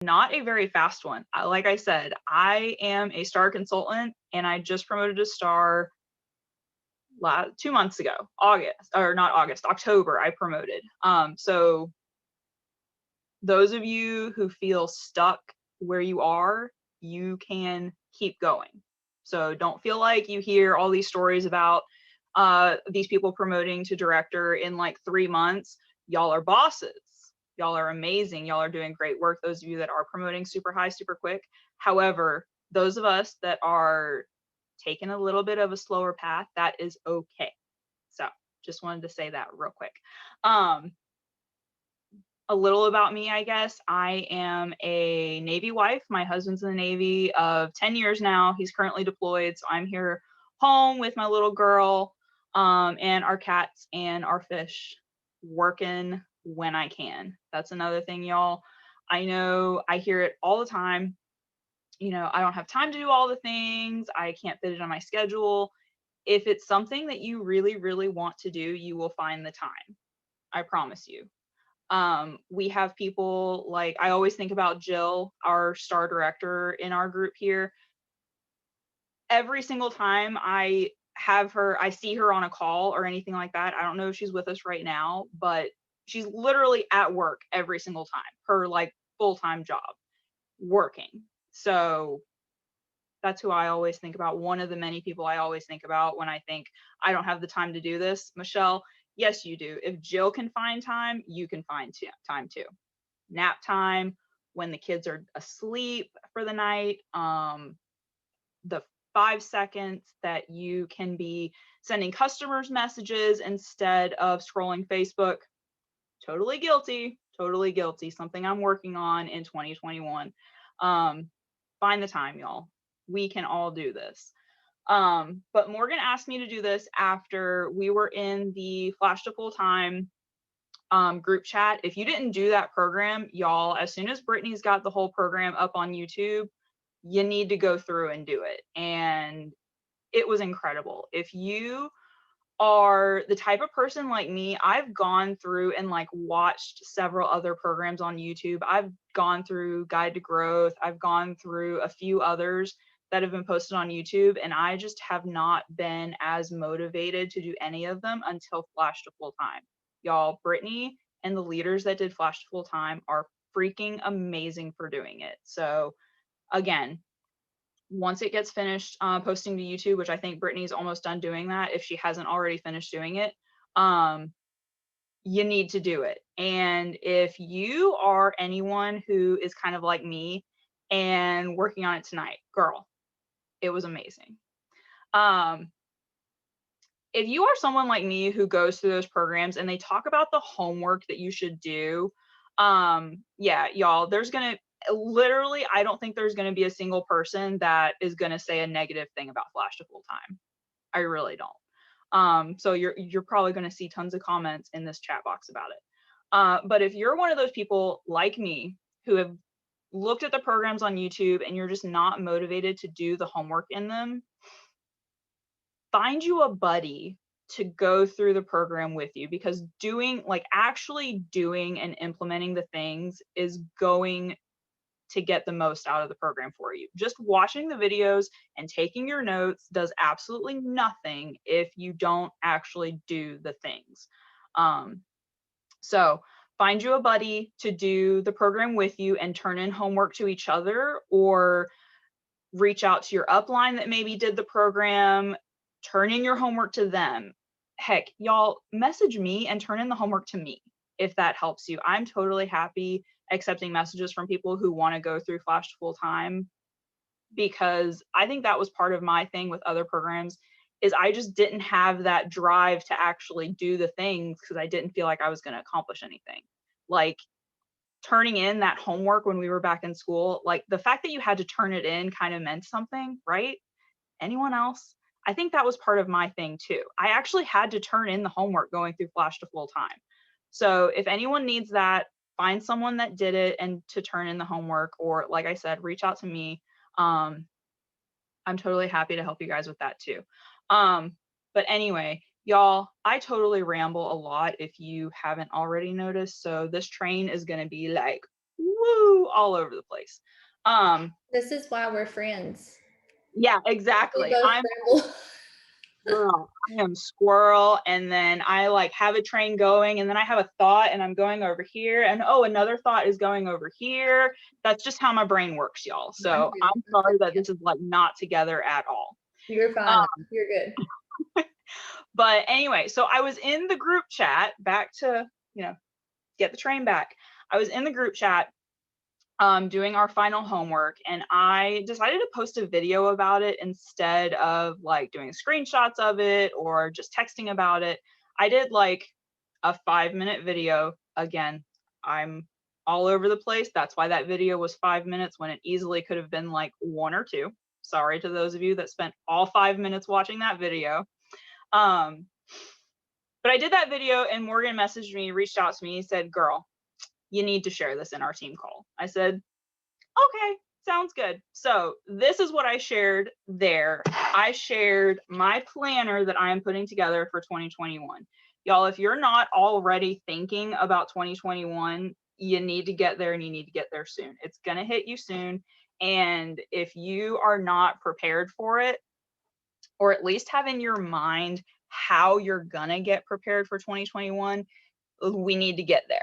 Not a very fast one. Like I said, I am a star consultant and I just promoted to star 2 months ago, October, I promoted. So those of you who feel stuck where you are, you can keep going. So don't feel like you hear all these stories about these people promoting to director in like 3 months. Y'all are bosses. Y'all are amazing. Y'all are doing great work. Those of you that are promoting super high, super quick. However, those of us that are taking a little bit of a slower path, that is okay. So just wanted to say that real quick. A little about me, I guess. I am a Navy wife. My husband's in the Navy of 10 years now. He's currently deployed. So I'm here home with my little girl and our cats and our fish, working when I can. That's another thing, y'all. I know I hear it all the time. You know, I don't have time to do all the things. I can't fit it on my schedule. If it's something that you really, really want to do, you will find the time. I promise you. We have people like, I always think about Jill, our star director in our group here. Every single time I see her on a call or anything like that. I don't know if she's with us right now, but she's literally at work every single time, her like full-time job, working. So that's who I always think about. One of the many people I always think about when I think I don't have the time to do this. Michelle, yes, you do. If Jill can find time, you can find time too. Nap time, when the kids are asleep for the night, the 5 seconds that you can be sending customers messages instead of scrolling Facebook. Totally guilty, totally guilty. Something I'm working on in 2021. Find the time, y'all. We can all do this. But Morgan asked me to do this after we were in the Flash to Full Time group chat. If you didn't do that program, y'all, as soon as Brittany's got the whole program up on YouTube, you need to go through and do it. And it was incredible. If you are the type of person like me, I've gone through and like watched several other programs on YouTube. I've gone through Guide to Growth. I've gone through a few others that have been posted on YouTube, and I just have not been as motivated to do any of them until Flash to Full Time. Y'all, Brittany and the leaders that did Flash to Full Time are freaking amazing for doing it. So again, once it gets finished posting to YouTube, which I think Brittany's almost done doing that if she hasn't already finished doing it, you need to do it. And if you are anyone who is kind of like me and working on it tonight, girl, it was amazing. If you are someone like me who goes through those programs and they talk about the homework that you should do, yeah, y'all, there's gonna literally, I don't think there's gonna be a single person that is gonna say a negative thing about Flash to Full Time. I really don't. So you're probably gonna see tons of comments in this chat box about it. But if you're one of those people like me who have looked at the programs on YouTube and you're just not motivated to do the homework in them, find you a buddy to go through the program with you, because actually doing and implementing the things is going to get the most out of the program for you. Just watching the videos and taking your notes does absolutely nothing if you don't actually do the things. So find you a buddy to do the program with you and turn in homework to each other, or reach out to your upline that maybe did the program, turn in your homework to them. Heck, y'all, message me and turn in the homework to me if that helps you. I'm totally happy accepting messages from people who want to go through Flash to Full Time, because I think that was part of my thing with other programs, is I just didn't have that drive to actually do the things because I didn't feel like I was going to accomplish anything. Like turning in that homework when we were back in school, like the fact that you had to turn it in kind of meant something, right? Anyone else? I think that was part of my thing too. I actually had to turn in the homework going through Flash to Full Time. So if anyone needs that, find someone that did it and to turn in the homework, or like I said, reach out to me. I'm totally happy to help you guys with that too. But anyway, y'all, I totally ramble a lot if you haven't already noticed. So this train is going to be like woo, all over the place. This is why we're friends. Yeah, We exactly. both ramble. Girl, I am squirrel, and then I like have a train going, and then I have a thought and I'm going over here, and oh, another thought is going over here. That's just how my brain works, y'all. So I'm sorry that this is like not together at all. You're fine. You're good. But anyway, so I was in the group chat, back to, get the train back. I was in the group chat doing our final homework, and I decided to post a video about it instead of like doing screenshots of it or just texting about it. I did like a 5-minute video. Again, I'm all over the place. That's why that video was 5 minutes when it easily could have been like 1 or 2. Sorry to those of you that spent all 5 minutes watching that video. But I did that video, and Morgan messaged me, reached out to me, said, girl, you need to share this in our team call. I said, okay, sounds good. So this is what I shared there. I shared my planner that I am putting together for 2021. Y'all, if you're not already thinking about 2021, you need to get there, and you need to get there soon. It's going to hit you soon. And if you are not prepared for it, or at least have in your mind how you're going to get prepared for 2021, we need to get there.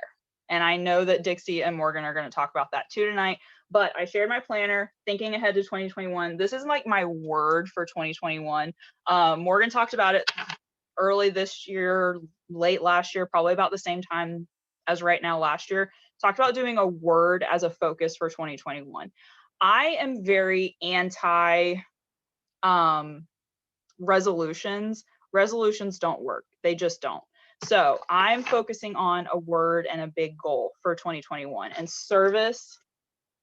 And I know that Dixie and Morgan are going to talk about that too tonight, but I shared my planner thinking ahead to 2021. This is like my word for 2021. Morgan talked about it early this year, late last year, probably about the same time as right now last year. Talked about doing a word as a focus for 2021. I am very anti resolutions. Resolutions don't work. They just don't. So I'm focusing on a word and a big goal for 2021, and service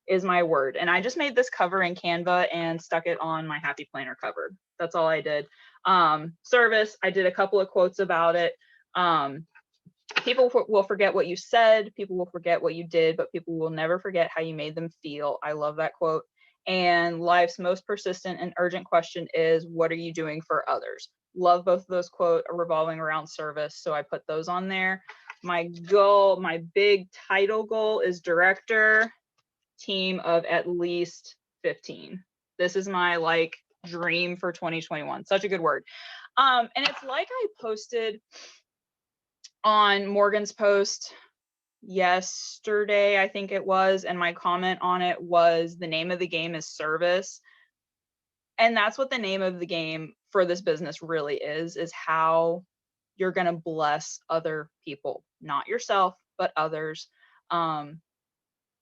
is my word. And I just made this cover in Canva and stuck it on my Happy Planner cover. That's all I did. Service, I did a couple of quotes about it. People will forget what you said, people will forget what you did, but people will never forget how you made them feel. I love that quote. And life's most persistent and urgent question is, what are you doing for others? Love both of those quotes revolving around service, so I put those on there. My goal, my big title goal is director, team of at least 15. This is my like dream for 2021. Such a good word. And it's like I posted on Morgan's post yesterday, I think it was, and my comment on it was, the name of the game is service. And that's what the name of the game for this business really is how you're going to bless other people, not yourself, but others.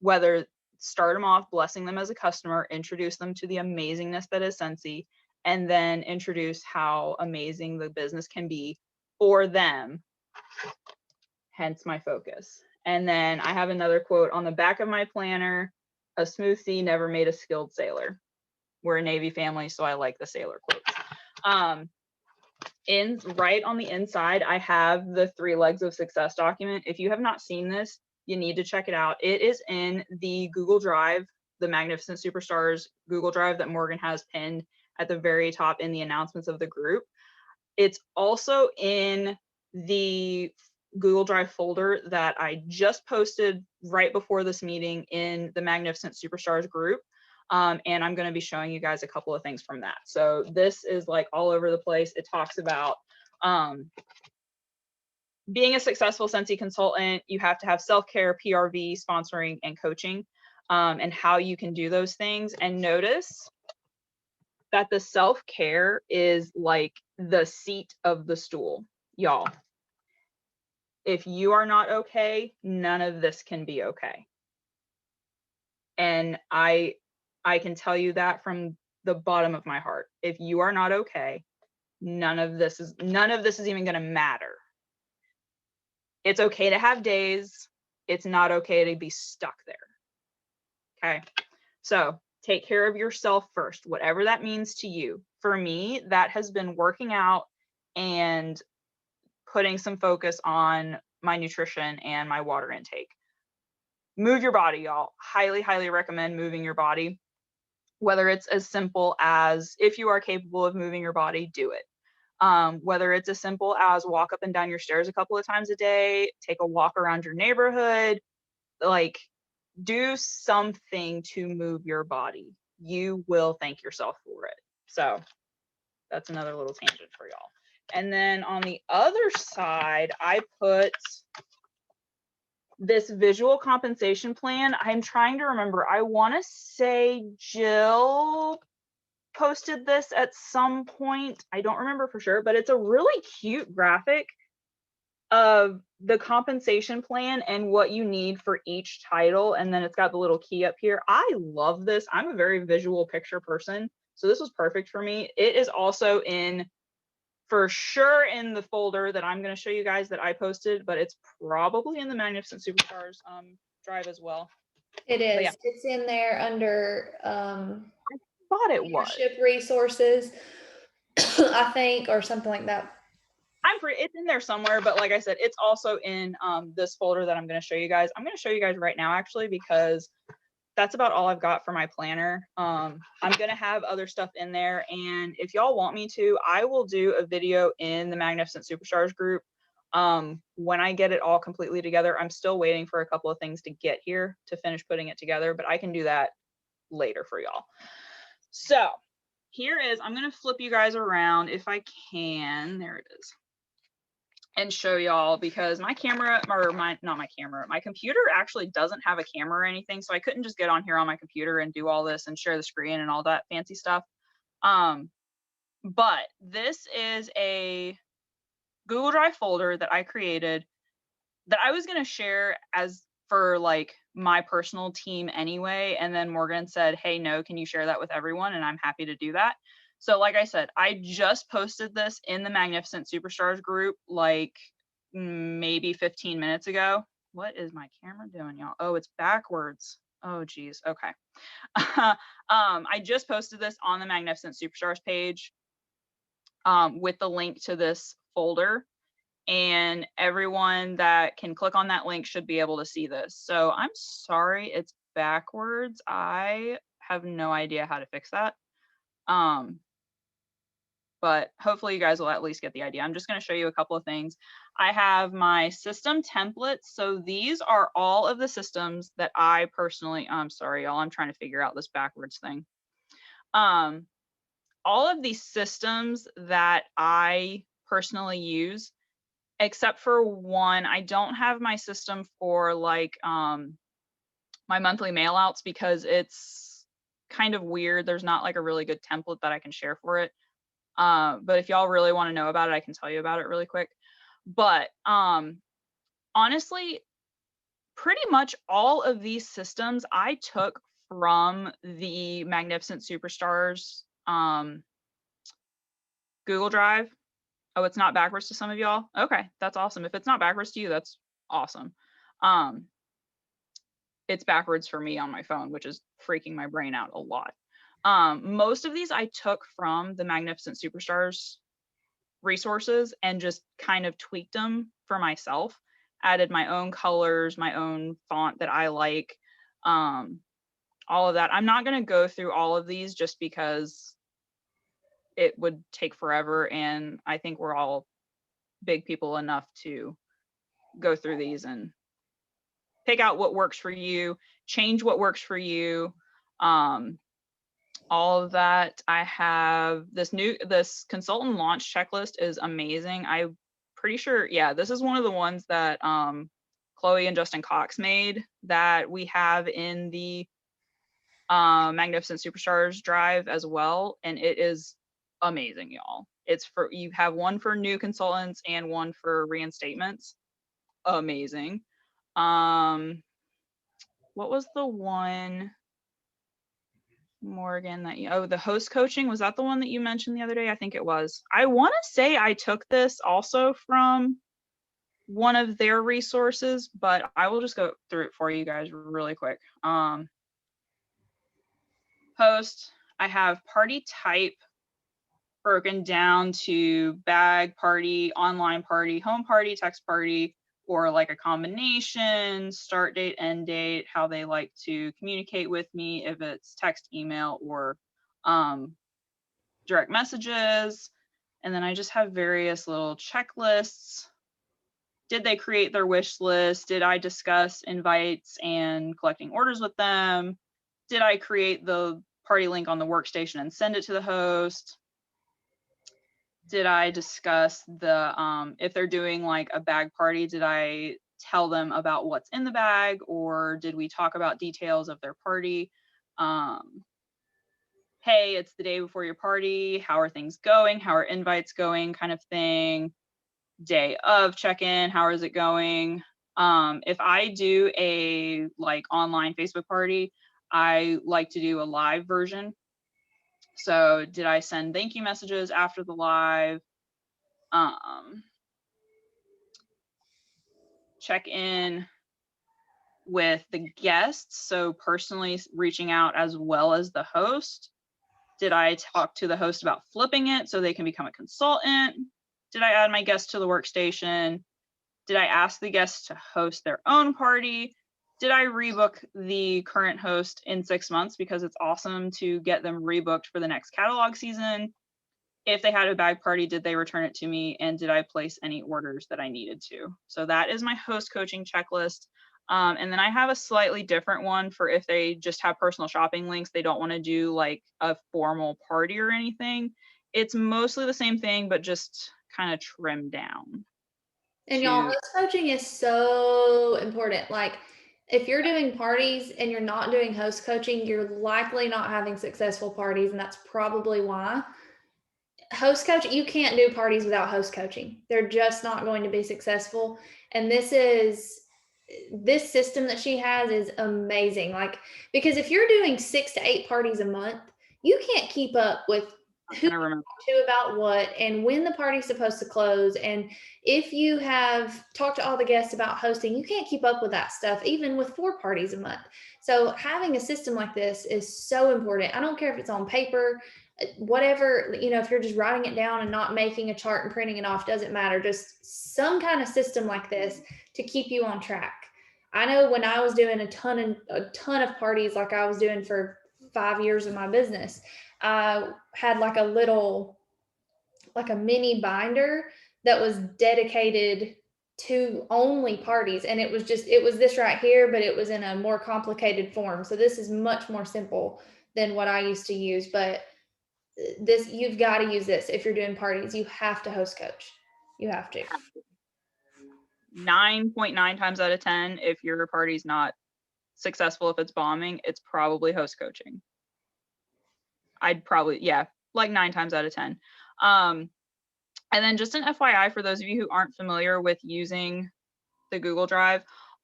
Whether start them off blessing them as a customer, introduce them to the amazingness that is Scentsy, and then introduce how amazing the business can be for them, hence my focus. And then I have another quote on the back of my planner, a smooth sea never made a skilled sailor. We're a Navy family, so I like the sailor quotes. Right on the inside, I have the 3 legs of success document. If you have not seen this, you need to check it out. It is in the Google Drive, the Magnificent Superstars Google Drive that Morgan has pinned at the very top in the announcements of the group. It's also in the Google Drive folder that I just posted right before this meeting in the Magnificent Superstars group. And I'm going to be showing you guys a couple of things from that. So this is like all over the place. It talks about being a successful Scentsy consultant, you have to have self-care, PRV, sponsoring, and coaching, and how you can do those things. And notice that the self-care is like the seat of the stool, y'all. If you are not okay, none of this can be okay. And I can tell you that from the bottom of my heart. If you are not okay, none of this is even going to matter. It's okay to have days. It's not okay to be stuck there. Okay. So take care of yourself first, whatever that means to you. For me, that has been working out and putting some focus on my nutrition and my water intake. Move your body, y'all. Highly, highly recommend moving your body. Whether it's as simple as, if you are capable of moving your body, do it. Whether it's as simple as walk up and down your stairs a couple of times a day, take a walk around your neighborhood, like do something to move your body. You will thank yourself for it. So that's another little tangent for y'all. And then on the other side, I put this visual compensation plan. I'm trying to remember. I want to say Jill posted this at some point. I don't remember for sure, but it's a really cute graphic of the compensation plan and what you need for each title. And then it's got the little key up here. I love this. I'm a very visual picture person, so this was perfect for me. It is also for sure in the folder that I'm going to show you guys that I posted, but it's probably in the Magnificent Superstars drive as well. It is. Yeah. It's in there under I thought it was leadership resources, I think, or something like that. it's in there somewhere, but like I said, it's also in this folder that I'm going to show you guys. I'm going to show you guys right now, actually, because that's about all I've got for my planner. I'm going to have other stuff in there, and if y'all want me to, I will do a video in the Magnificent Superstars group when I get it all completely together. I'm still waiting for a couple of things to get here to finish putting it together, but I can do that later for y'all. So here is, I'm going to flip you guys around if I can. There it is. And show y'all, because my camera, or not my camera, my computer actually doesn't have a camera or anything, so I couldn't just get on here on my computer and do all this and share the screen and all that fancy stuff. But this is a Google Drive folder that I created that I was going to share as for like my personal team anyway, and then Morgan said, hey, no, can you share that with everyone? And I'm happy to do that. So like I said, I just posted this in the Magnificent Superstars group like maybe 15 minutes ago. What is my camera doing, y'all? Oh, it's backwards. Oh, geez. Okay. I just posted this on the Magnificent Superstars page with the link to this folder. And everyone that can click on that link should be able to see this. So I'm sorry it's backwards. I have no idea how to fix that. But hopefully you guys will at least get the idea. I'm just going to show you a couple of things. I have my system templates. So these are all of the systems that I personally, I'm sorry, y'all, I'm trying to figure out this backwards thing. All of these systems that I personally use, except for one, I don't have my system for like my monthly mail outs because it's kind of weird. There's not like a really good template that I can share for it. But if y'all really want to know about it, I can tell you about it really quick. But honestly, pretty much all of these systems I took from the Magnificent Superstars Google Drive. Oh, it's not backwards to some of y'all? Okay, that's awesome. If it's not backwards to you, that's awesome. It's backwards for me on my phone, which is freaking my brain out a lot. Most of these I took from the Magnificent Superstars resources and just kind of tweaked them for myself, added my own colors, my own font that I like, all of that. I'm not going to go through all of these just because it would take forever, and I think we're all big people enough to go through these and pick out what works for you, change what works for you. All of that. I have this consultant launch checklist is amazing. I'm pretty sure, yeah, this is one of the ones that Chloe and Justin Cox made that we have in the Magnificent Superstars drive as well. And it is amazing, y'all. You have one for new consultants and one for reinstatements. Amazing. What was the one, Morgan, that the host coaching, was that the one that you mentioned the other day? I think it was. I want to say I took this also from one of their resources, but I will just go through it for you guys really quick. Host, I have party type broken down to bag party, online party, home party, text party, or like a combination, start date, end date, how they like to communicate with me, if it's text, email, or direct messages. And then I just have various little checklists Did they create their wish list? Did I discuss invites and collecting orders with them? Did I create the party link on the workstation and send it to the host? Did I discuss the if they're doing like a bag party, did I tell them about what's in the bag, or did we talk about details of their party? Hey, it's the day before your party. How are things going? How are invites going? Kind of thing. Day of check-in, how is it going? If I do a like online Facebook party, I like to do a live version. So did I send thank you messages after the live? Check in with the guests, so personally reaching out as well as the host. Did I talk to the host about flipping it so they can become a consultant? Did I add my guests to the workstation? Did I ask the guests to host their own party? Did I rebook the current host in 6 months, because it's awesome to get them rebooked for the next catalog season? If they had a bag party, did they return it to me? And did I place any orders that I needed to? So that is my host coaching checklist. And then I have a slightly different one for if they just have personal shopping links, they don't want to do like a formal party or anything. It's mostly the same thing, but just kind of trimmed down. And y'all, To host coaching is so important. Like, if you're doing parties and you're not doing host coaching, you're likely not having successful parties, and that's probably why. Host coach, you can't do parties without host coaching. They're just not going to be successful. And this system that she has is amazing. Like, because if you're doing 6 to 8 parties a month, you can't keep up with who gonna remember. to about what and when the party's supposed to close. And if you have talked to all the guests about hosting, you can't keep up with that stuff, even with 4 parties a month. So having a system like this is so important. I don't care if it's on paper, whatever, if you're just writing it down and not making a chart and printing it off, doesn't matter. Just some kind of system like this to keep you on track. I know when I was doing a ton of parties, like I was doing for 5 years of my business, I had like a mini binder that was dedicated to only parties. And it was this right here, but it was in a more complicated form. So this is much more simple than what I used to use. But you've got to use this if you're doing parties. You have to host coach. You have to. 9.9 times out of 10, if your party's not successful, if it's bombing, it's probably host coaching. I'd probably, yeah, like 9 times out of 10. And then just an FYI for those of you who aren't familiar with using the Google Drive,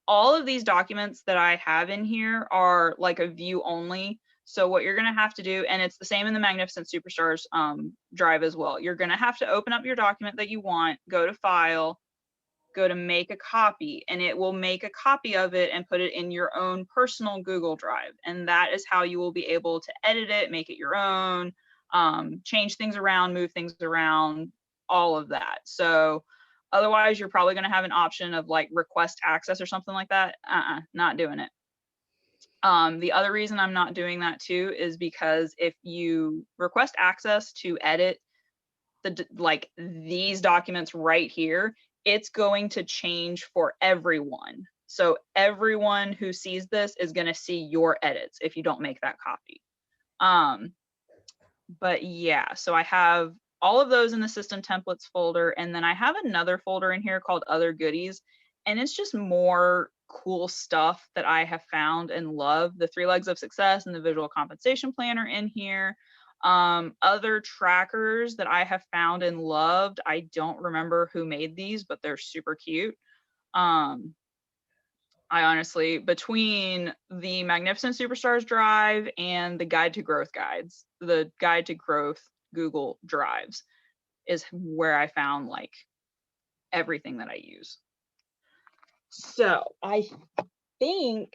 all of these documents that I have in here are like a view only. So what you're going to have to do, and it's the same in the Magnificent Superstars drive as well, you're going to have to open up your document that you want, go to File, go to Make a Copy, and it will make a copy of it and put it in your own personal Google Drive. And that is how you will be able to edit it, make it your own, change things around, move things around, all of that. So otherwise, you're probably going to have an option of like request access or something like that. Not doing it. The other reason I'm not doing that too is because if you request access to edit like these documents right here, it's going to change for everyone. So everyone who sees this is going to see your edits if you don't make that copy. But yeah, so I have all of those in the system templates folder, and then I have another folder in here called other goodies, and it's just more cool stuff that I have found and love. The 3 legs of success and the visual compensation planner in here. Other trackers that I have found and loved. I don't remember who made these, but they're super cute. I honestly, between the Magnificent Superstars drive and the Guide to Growth guides, the Guide to Growth Google Drives is where I found like everything that I use. So I think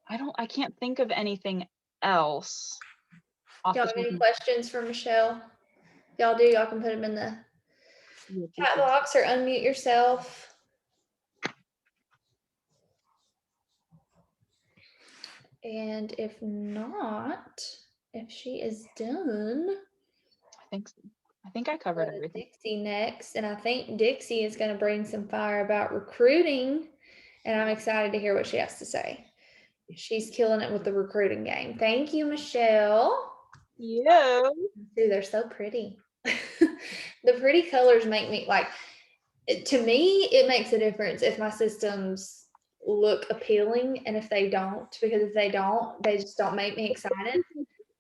I can't think of anything else. Y'all have any questions for Michelle? Y'all do, y'all can put them in the chat box or unmute yourself. And if not, if she is done, I think so. I think I Go covered to everything. Dixie next, and I think Dixie is going to bring some fire about recruiting, and I'm excited to hear what she has to say. She's killing it with the recruiting game. Thank you, Michelle. Yeah. Dude, they're so pretty. The pretty colors make me like, to me, it makes a difference if my systems look appealing and if they don't, because if they don't, they just don't make me excited.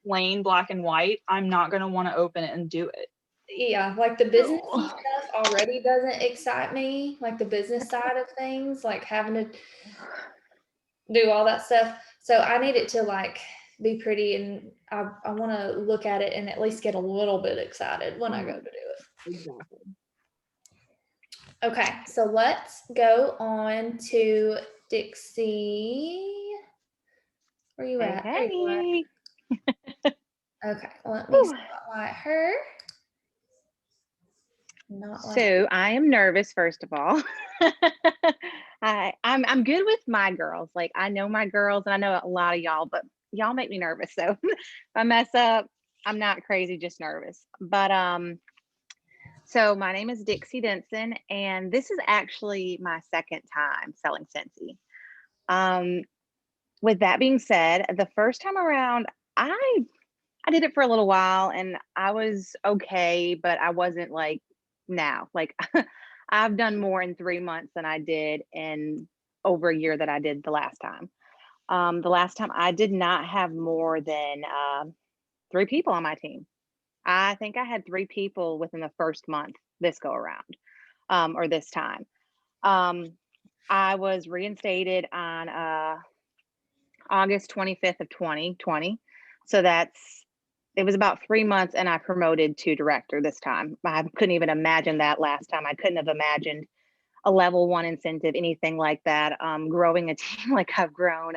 Plain black and white, I'm not going to want to open it and do it. Yeah, like the businessy No. stuff already doesn't excite me, like the business side of things, like having to do all that stuff. So I need it to like be pretty, and I want to look at it and at least get a little bit excited when I go to do it. Exactly. Okay, so let's go on to Dixie. Where you Hey, at? There you are. hey. Okay, let me Whew. spotlight her. Not like So I am nervous, first of all. I'm good with my girls. Like I know my girls and I know a lot of y'all, but y'all make me nervous. So if I mess up, I'm not crazy, just nervous. But so my name is Dixie Denson, and this is actually my second time selling Scentsy. Um, with that being said, the first time around, I I did it for a little while and I was okay, but I wasn't like now. Like I've done more in 3 months than I did in over a year that I did the last time. The last time I did not have more than 3 people on my team. I think I had 3 people within the first month this go around, or this time. Um, I was reinstated on August 25th of 2020. So it was about 3 months and I promoted to director this time. I couldn't even imagine that last time. I couldn't have imagined a level one incentive, anything like that. Growing a team like I've grown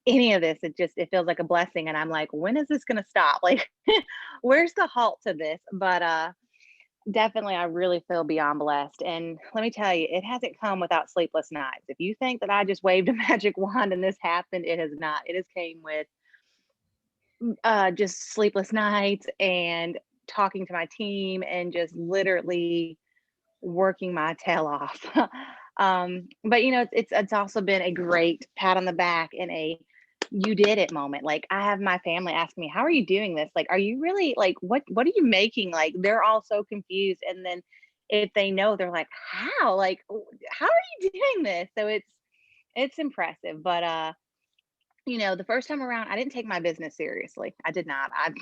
any of this, it feels like a blessing. And I'm like, when is this gonna stop? Like, where's the halt to this? But definitely I really feel beyond blessed. And let me tell you, it hasn't come without sleepless nights. If you think that I just waved a magic wand and this happened, it has not. It has came with just sleepless nights and talking to my team and just literally working my tail off. But it's also been a great pat on the back and a you did it moment. Like I have my family ask me, how are you doing this? Like, are you really like what are you making? Like they're all so confused. And then if they know, they're like, how? Like, how are you doing this? So it's impressive. But the first time around, I didn't take my business seriously. I did not. I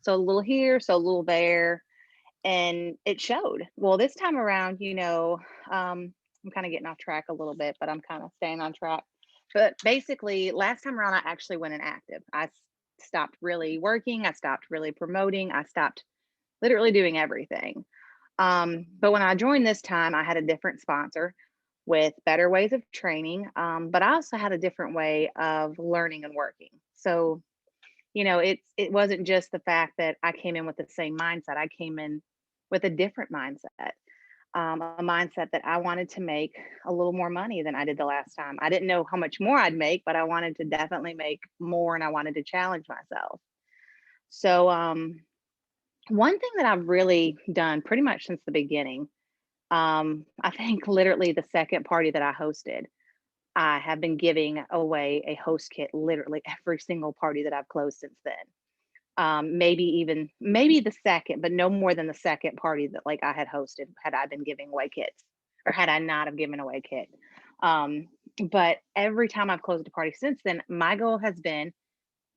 so a little here, so a little there, and it showed. Well, this time around, I'm kind of getting off track a little bit, but I'm kind of staying on track. But basically, last time around, I actually went inactive. Stopped really working. I stopped really promoting. I stopped literally doing everything. But when I joined this time, I had a different sponsor with better ways of training. But I also had a different way of learning and working. So, it wasn't just the fact that I came in with the same mindset. I came in with a different mindset, a mindset that I wanted to make a little more money than I did the last time. I didn't know how much more I'd make, but I wanted to definitely make more and I wanted to challenge myself. So, one thing that I've really done pretty much since the beginning, I think literally the second party that I hosted, I have been giving away a host kit literally every single party that I've closed since then. Maybe the second, but no more than the second party that like I had hosted had I been giving away kits or had I not have given away a kit. Um, but every time I've closed a party since then, my goal has been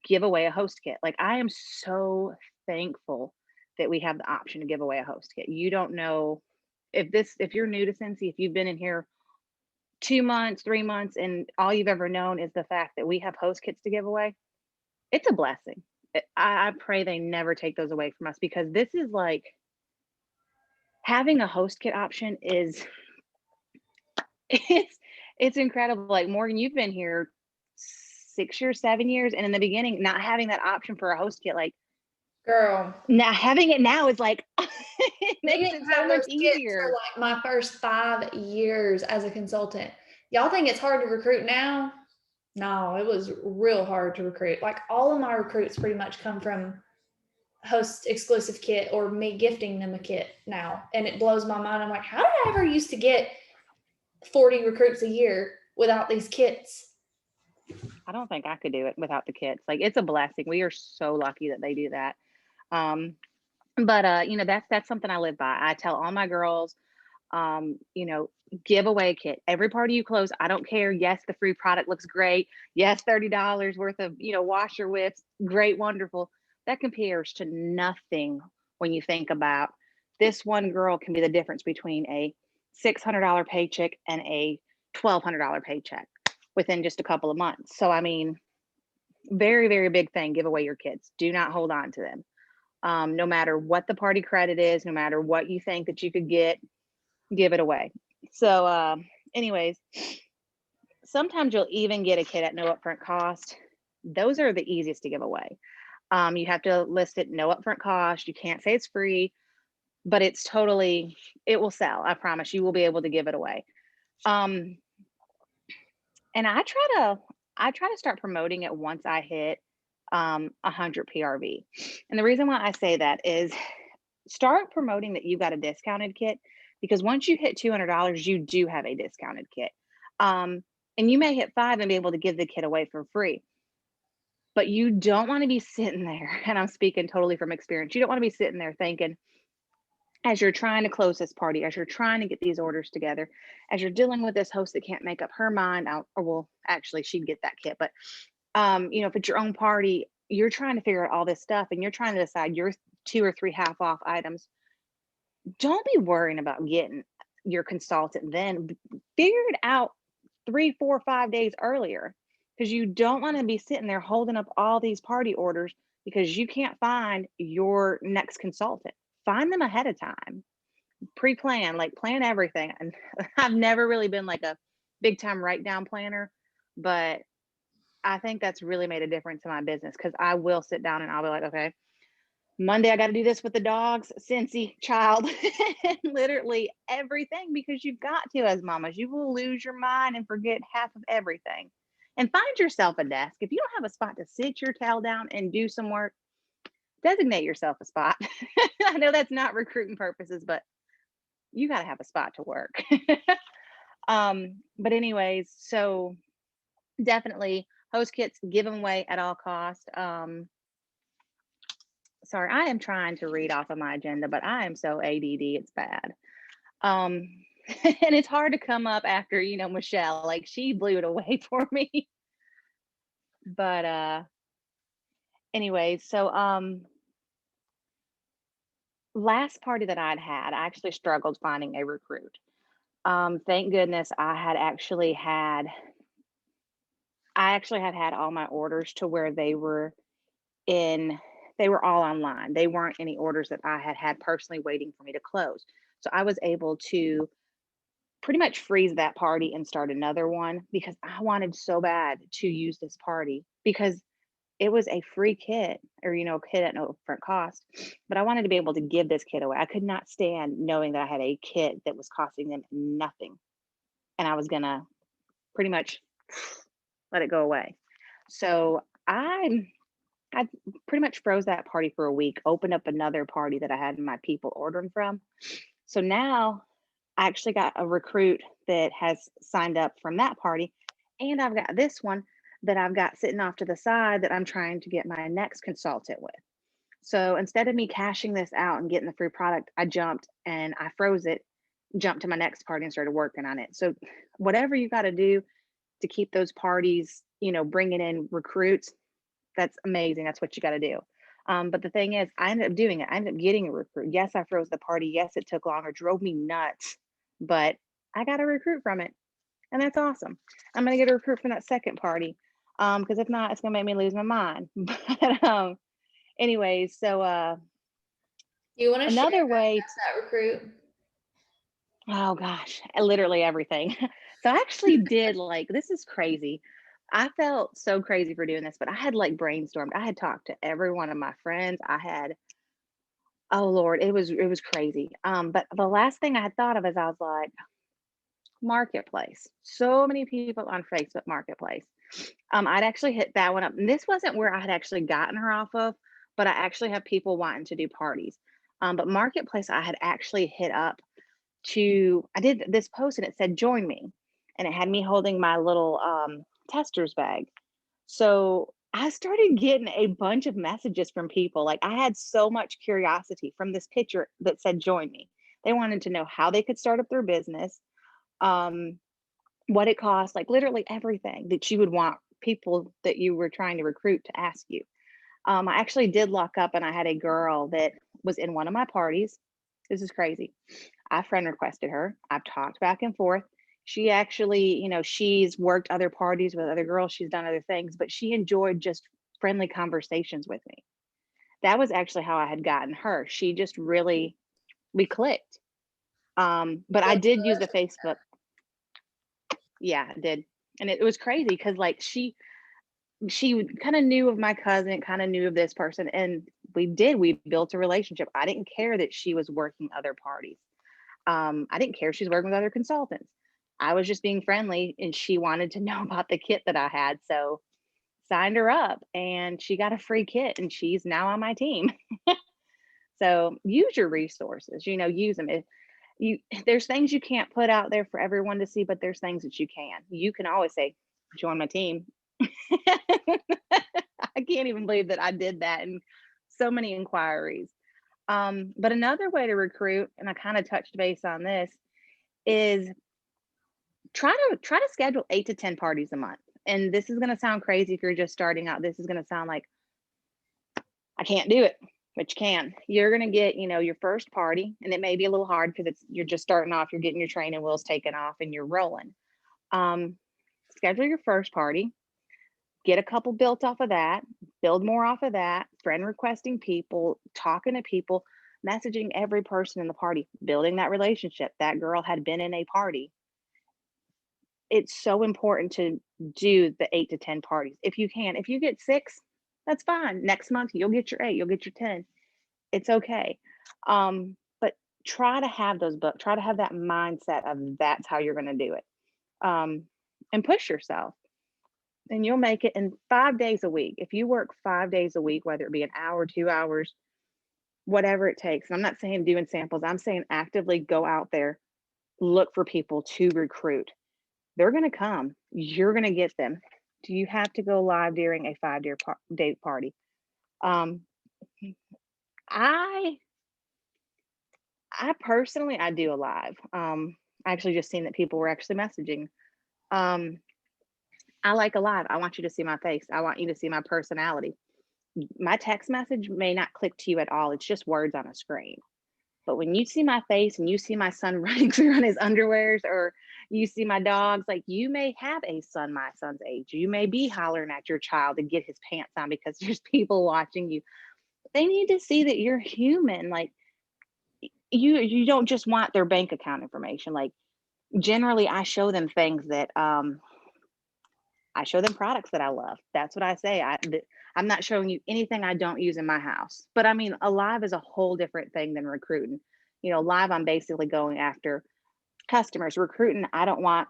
give away a host kit. Like I am so thankful that we have the option to give away a host kit. You don't know if you're new to Cincy, if you've been in here 2 months, 3 months, and all you've ever known is the fact that we have host kits to give away, it's a blessing. I pray they never take those away from us because this is like having a host kit option is it's incredible. Like Morgan, you've been here 6 years, 7 years, and in the beginning, not having that option for a host kit, like girl. now having it now is like it We makes it didn't so have much those kids for easier. like my first 5 years as a consultant. Y'all think it's hard to recruit now? No, it was real hard to recruit. Like all of my recruits pretty much come from host exclusive kit or me gifting them a kit now. And it blows my mind. I'm like, how did I ever used to get 40 recruits a year without these kits? I don't think I could do it without the kits. Like, it's a blessing. We are so lucky that they do that. But that's something I live by. I tell all my girls, you know, give away a kit. Every party you close, I don't care. Yes, the free product looks great. Yes, $30 worth of, washer whips, great, wonderful. That compares to nothing when you think about this one girl can be the difference between a $600 paycheck and a $1,200 paycheck within just a couple of months. So, I mean, very, very big thing. Give away your kids. Do not hold on to them. No matter what the party credit is, no matter what you think that you could get, give it away. So, anyways, sometimes you'll even get a kit at no upfront cost. Those are the easiest to give away. You have to list it no upfront cost. You can't say it's free, but it will sell. I promise you will be able to give it away. And I try to start promoting it once I hit 100 PRV. And the reason why I say that is start promoting that you got a discounted kit, because once you hit $200, you do have a discounted kit. And you may hit 5 and be able to give the kit away for free. But you don't want to be sitting there, and I'm speaking totally from experience, you don't want to be sitting there thinking, as you're trying to close this party, as you're trying to get these orders together, as you're dealing with this host that can't make up her mind, or well, actually she'd get that kit, but if it's your own party, you're trying to figure out all this stuff and you're trying to decide your 2 or 3 half off items. Don't be worrying about getting your consultant then. Figure it out 3, 4, 5 days earlier, because you don't want to be sitting there holding up all these party orders because you can't find your next consultant. Find them ahead of time. Pre-plan, like plan everything. And I've never really been like a big time write down planner, but I think that's really made a difference in my business, because I will sit down and I'll be like, okay, Monday, I got to do this with the dogs, scentsy, child, literally everything, because you've got to, as mamas, you will lose your mind and forget half of everything. And find yourself a desk. If you don't have a spot to sit your tail down and do some work, designate yourself a spot. I know that's not recruiting purposes, but you got to have a spot to work. But anyways, so definitely host kits, give them away at all cost. Sorry, I am trying to read off of my agenda, but I am so ADD, it's bad. And it's hard to come up after, Michelle, like she blew it away for me. But anyways, so last party that I'd had, I actually struggled finding a recruit. Thank goodness I actually had all my orders to where they were all online. They weren't any orders that I had personally waiting for me to close. So I was able to pretty much freeze that party and start another one, because I wanted so bad to use this party, because it was a free kit, or kit at no upfront cost, but I wanted to be able to give this kit away. I could not stand knowing that I had a kit that was costing them nothing, and I was gonna pretty much let it go away. So I pretty much froze that party for a week, opened up another party that I had my people ordering from. So now I actually got a recruit that has signed up from that party, and I've got this one that I've got sitting off to the side that I'm trying to get my next consultant with. So instead of me cashing this out and getting the free product, I jumped and I froze it, jumped to my next party and started working on it. So whatever you got to do to keep those parties, bringing in recruits, that's amazing. That's what you got to do. But the thing is, I ended up doing it. I ended up getting a recruit. Yes, I froze the party. Yes, it took longer, drove me nuts, but I got a recruit from it. And that's awesome. I'm going to get a recruit from that second party. Because if not, it's going to make me lose my mind. But anyways, so You want to share another way that recruit? Oh gosh, literally everything. So I actually did, like, this is crazy. I felt so crazy for doing this, but I had like brainstormed. I had talked to every one of my friends. Oh Lord, it was crazy. But the last thing I had thought of is I was like, Marketplace. So many people on Facebook Marketplace. I'd actually hit that one up. And this wasn't where I had actually gotten her off of, but I actually have people wanting to do parties. But Marketplace, I had actually hit up I did this post and it said, join me. And it had me holding my little tester's bag. So I started getting a bunch of messages from people. Like, I had so much curiosity from this picture that said, join me. They wanted to know how they could start up their business, um, what it costs, like literally everything that you would want people that you were trying to recruit to ask you. I actually did lock up and I had a girl that was in one of my parties. This is crazy. I friend requested her. I've talked back and forth. She actually, she's worked other parties with other girls. She's done other things, but she enjoyed just friendly conversations with me. That was actually how I had gotten her. She just really, we clicked. But I did use the Facebook. Yeah, I did. And it was crazy because like she kind of knew of my cousin, kind of knew of this person, and we built a relationship. I didn't care that she was working other parties. I didn't care she was working with other consultants. I was just being friendly, and she wanted to know about the kit that I had, so signed her up, and she got a free kit, and she's now on my team. So use your resources, use them. There's things you can't put out there for everyone to see, but there's things that you can. You can always say, join my team. I can't even believe that I did that, and so many inquiries. But another way to recruit, and I kind of touched base on this, is try to schedule 8 to 10 parties a month. And this is going to sound crazy if you're just starting out. This is going to sound like I can't do it, but you can. You're going to get, your first party, and it may be a little hard because you're just starting off, you're getting your training wheels taken off and you're rolling. Schedule your first party, get a couple built off of that, build more off of that, friend requesting people, talking to people, messaging every person in the party, building that relationship. That girl had been in a party. It's so important to do the 8 to 10 parties. If you can, if you get 6, that's fine. Next month, you'll get your 8, you'll get your 10. It's okay. But try to have those books, try to have that mindset of that's how you're going to do it. And push yourself. And you'll make it in 5 days a week. If you work 5 days a week, whether it be an hour, 2 hours, whatever it takes. And I'm not saying doing samples. I'm saying actively go out there, look for people to recruit. They're going to come. You're going to get them. Do you have to go live during a 5-day party? I personally, I do a live. I actually just seen that people were actually messaging. I like a live. I want you to see my face. I want you to see my personality. My text message may not click to you at all. It's just words on a screen. But when you see my face and you see my son running through on his underwears, or you see my dogs, like, you may have a son my son's age. You may be hollering at your child to get his pants on because there's people watching you. They need to see that you're human. Like, you don't just want their bank account information. Like, generally I show them things that I show them products that I love. That's what I say. I'm not showing you anything I don't use in my house. But I mean, a live is a whole different thing than recruiting. Live, I'm basically going after customers. Recruiting, I don't want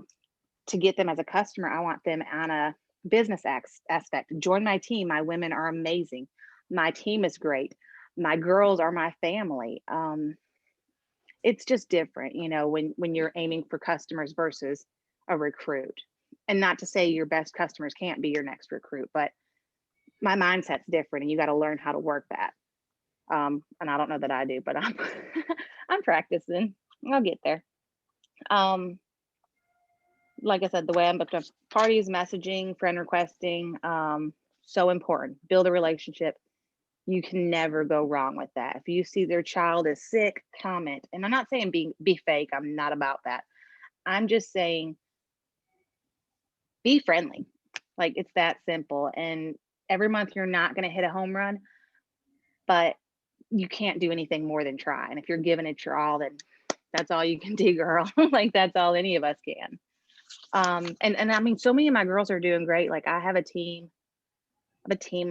to get them as a customer. I want them on a business aspect. Join my team. My women are amazing. My team is great. My girls are my family. It's just different, when you're aiming for customers versus a recruit. And not to say your best customers can't be your next recruit, but my mindset's different, and you got to learn how to work that. And I don't know that I do, but I'm I'm practicing. I'll get there. Like I said, the way I'm booked up, parties, messaging, friend requesting, so important. Build a relationship. You can never go wrong with that. If you see their child is sick, comment. And I'm not saying be fake. I'm not about that. I'm just saying be friendly. Like, it's that simple. And every month you're not going to hit a home run, but you can't do anything more than try. And if you're giving it your all, then that's all you can do, girl. Like, that's all any of us can. And I mean, so many of my girls are doing great. Like, I have a team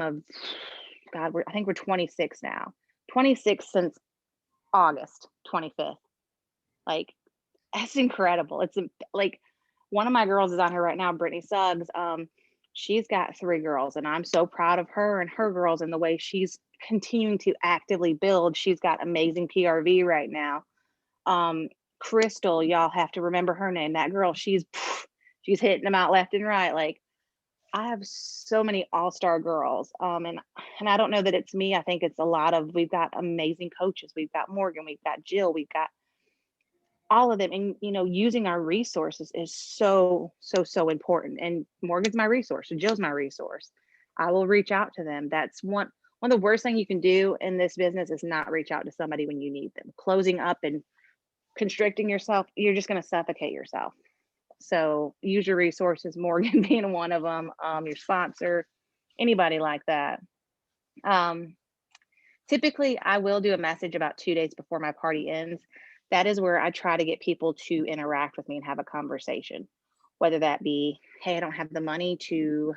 of, God, I think we're 26 now. 26 since August 25th. Like, that's incredible. It's like, one of my girls is on here right now, Brittany Suggs. she's got 3 girls, and I'm so proud of her and her girls and the way she's continuing to actively build. She's got amazing PRV right now. Crystal, y'all have to remember her name. That girl, she's hitting them out left and right. Like, I have so many all-star girls. And I don't know that it's me. I think it's a lot of, we've got amazing coaches. We've got Morgan, we've got Jill, we've got all of them. And, you know, using our resources is so important. And Morgan's my resource, and Jill's my resource. I will reach out to them. That's one of the worst things you can do in this business is not reach out to somebody when you need them. Closing up and constricting yourself, you're just going to suffocate yourself. So use your resources, Morgan being one of them, your sponsor, anybody like that. Typically, I will do a message about 2 days before my party ends. That is where I try to get people to interact with me and have a conversation, whether that be, hey, I don't have the money to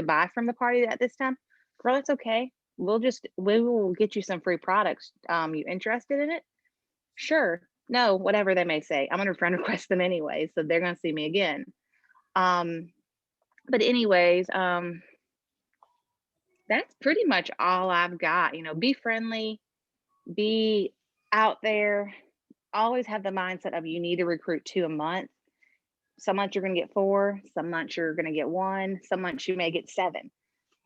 buy from the party at this time. Girl, it's okay. We will get you some free products. You interested in it? Sure. No, whatever they may say. I'm going to friend request them anyway, so they're going to see me again. But anyways, that's pretty much all I've got. You know, be friendly, be out there, always have the mindset of you need to recruit 2 a month. Some months you're going to get 4, some months you're going to get 1, some months you may get 7.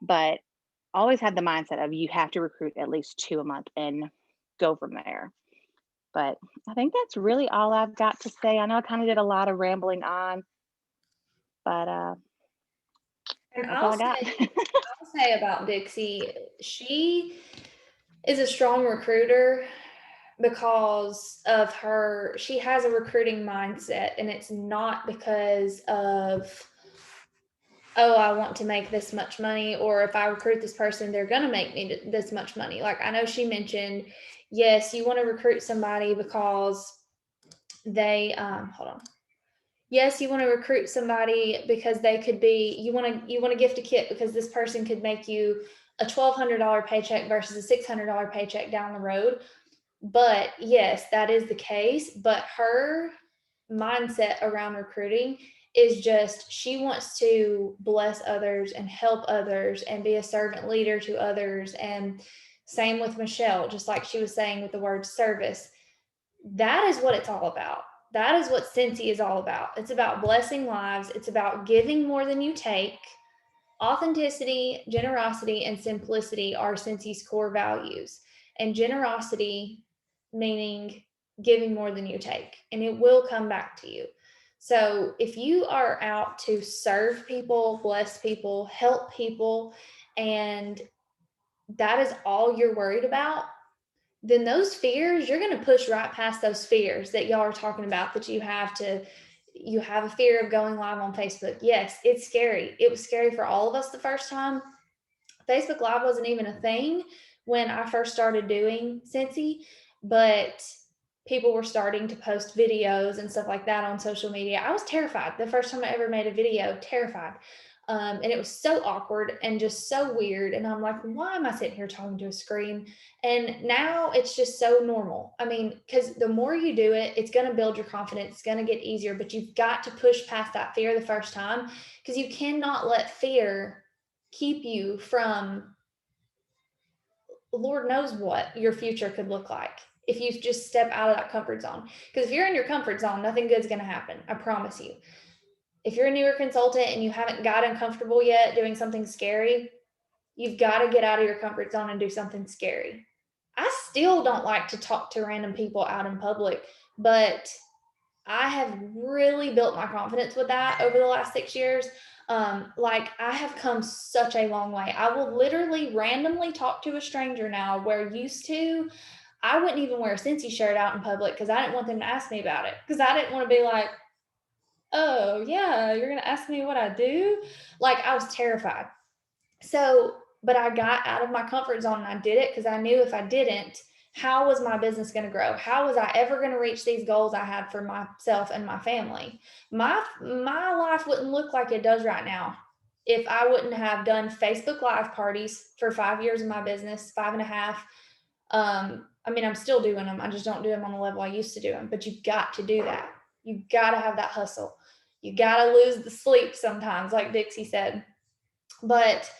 But always have the mindset of you have to recruit at least 2 a month and go from there. But I think that's really all I've got to say. I know I kind of did a lot of rambling on, but And that's all I got. I'll say about Dixie, she is a strong recruiter because of she has a recruiting mindset, and it's not because of, oh, I want to make this much money, or if I recruit this person, they're going to make me this much money. Like, I know she mentioned, yes, you want to recruit somebody because they, hold on. Yes, you want to recruit somebody because they could be, you want to gift a kit because this person could make you a $1,200 paycheck versus a $600 paycheck down the road. But yes, that is the case. But her mindset around recruiting is just, she wants to bless others and help others and be a servant leader to others. And same with Michelle, just like she was saying with the word service. That is what it's all about. That is what scentsy is all about. It's about blessing lives. It's about giving more than you take. Authenticity, generosity, and simplicity are Scentsy's core values. And generosity meaning giving more than you take, and it will come back to you. So if you are out to serve people, bless people, help people, and that is all you're worried about, then those fears, you're going to push right past those fears that y'all are talking about, that you have a fear of going live on Facebook. Yes, it's scary. It was scary for all of us the first time. Facebook Live wasn't even a thing when I first started doing Scentsy, but people were starting to post videos and stuff like that on social media. I was terrified. The first time I ever made a video, terrified. And it was so awkward and just so weird. And I'm like, why am I sitting here talking to a screen? And now it's just so normal. I mean, because the more you do it, it's going to build your confidence. It's going to get easier, but you've got to push past that fear the first time, because you cannot let fear keep you from Lord knows what your future could look like if you just step out of that comfort zone. Because if you're in your comfort zone, nothing good's going to happen. I promise you. If you're a newer consultant and you haven't gotten comfortable yet doing something scary, you've got to get out of your comfort zone and do something scary. I still don't like to talk to random people out in public, but I have really built my confidence with that over the last 6 years. Like, I have come such a long way. I will literally randomly talk to a stranger now, where used to, I wouldn't even wear a Scentsy shirt out in public because I didn't want them to ask me about it. Because I didn't want to be like, oh yeah, you're going to ask me what I do? Like, I was terrified. So, but I got out of my comfort zone and I did it because I knew if I didn't, how was my business going to grow? How was I ever going to reach these goals I had for myself and my family? My life wouldn't look like it does right now if I wouldn't have done Facebook Live parties for 5 years of my business, 5.5. I mean, I'm still doing them. I just don't do them on the level I used to do them. But you've got to do that. You've got to have that hustle. You got to lose the sleep sometimes, like Dixie said. But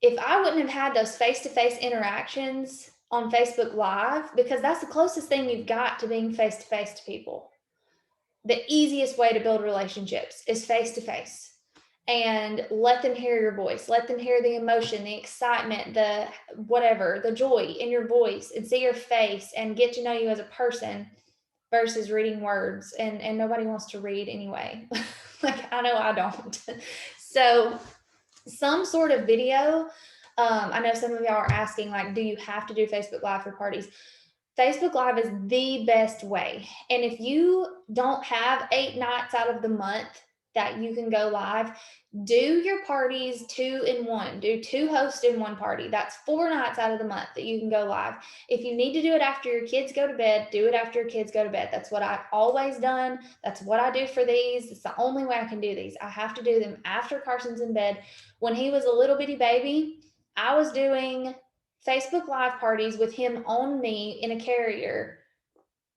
if I wouldn't have had those face-to-face interactions on Facebook Live, because that's the closest thing you've got to being face-to-face to people. The easiest way to build relationships is face-to-face. And let them hear your voice, let them hear the emotion, the excitement, the whatever, the joy in your voice, and see your face and get to know you as a person versus reading words. And nobody wants to read anyway. Like, I know I don't. So some sort of video. I know some of y'all are asking, like, do you have to do Facebook Live for parties? Facebook Live is the best way. And if you don't have 8 nights out of the month that you can go live, do your parties 2 in 1. Do 2 hosts in 1 party. That's 4 nights out of the month that you can go live. If you need to do it after your kids go to bed, do it after your kids go to bed. That's what I've always done. That's what I do for these. It's the only way I can do these. I have to do them after Carson's in bed. When he was a little bitty baby, I was doing Facebook Live parties with him on me in a carrier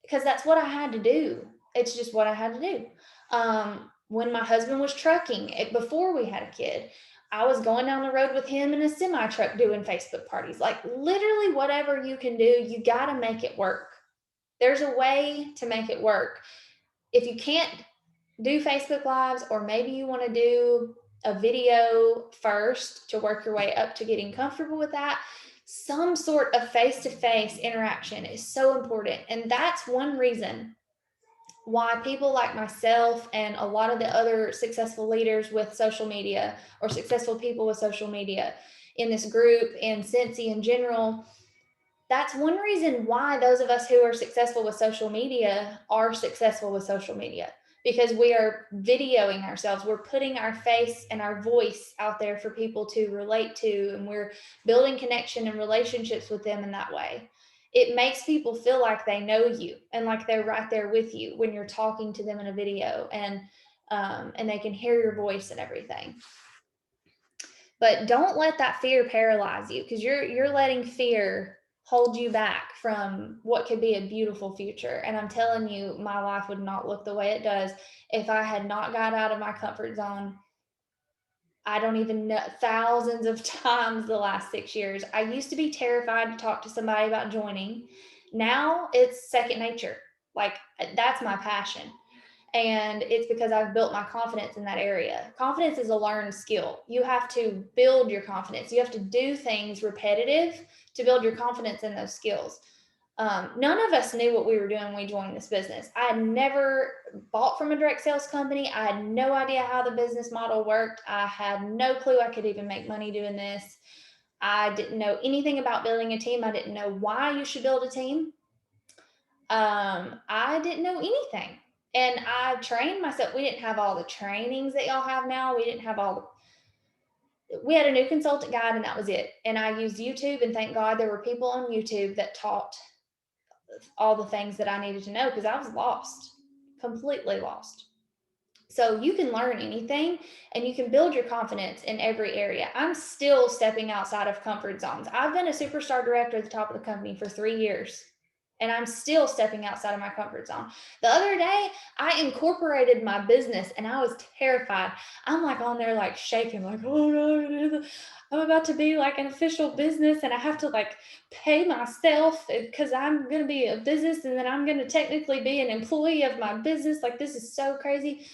because that's what I had to do. It's just what I had to do. When my husband was trucking, before we had a kid, I was going down the road with him in a semi truck doing Facebook parties. Like, literally whatever you can do, you got to make it work. There's a way to make it work. If you can't do Facebook Lives, or maybe you want to do a video first to work your way up to getting comfortable with that, some sort of face-to-face interaction is so important. And that's one reason why people like myself and a lot of the other successful leaders with social media, or successful people with social media in this group and scentsy in general, that's one reason why those of us who are successful with social media are successful with social media, because we are videoing ourselves. We're putting our face and our voice out there for people to relate to, and we're building connection and relationships with them in that way. It makes people feel like they know you and like they're right there with you when you're talking to them in a video, and they can hear your voice and everything. But don't let that fear paralyze you, because you're letting fear hold you back from what could be a beautiful future. And I'm telling you, my life would not look the way it does if I had not got out of my comfort zone. I don't even know, thousands of times the last 6 years. I used to be terrified to talk to somebody about joining. Now it's second nature. Like, that's my passion. And it's because I've built my confidence in that area. Confidence is a learned skill. You have to build your confidence. You have to do things repetitive to build your confidence in those skills. None of us knew what we were doing when we joined this business. I had never bought from a direct sales company. I had no idea how the business model worked. I had no clue I could even make money doing this. I didn't know anything about building a team. I didn't know why you should build a team. I didn't know anything. And I trained myself. We didn't have all the trainings that y'all have now. We had a new consultant guide, and that was it. And I used YouTube, and thank God there were people on YouTube that taught all the things that I needed to know, because I was lost, completely lost. So you can learn anything, and you can build your confidence in every area. I'm still stepping outside of comfort zones. I've been a superstar director at the top of the company for 3 years, and I'm still stepping outside of my comfort zone. The other day, I incorporated my business, and I was terrified. I'm like on there, like shaking, like, oh no, I'm about to be like an official business, and I have to like pay myself because I'm going to be a business, and then I'm going to technically be an employee of my business. Like, this is so crazy,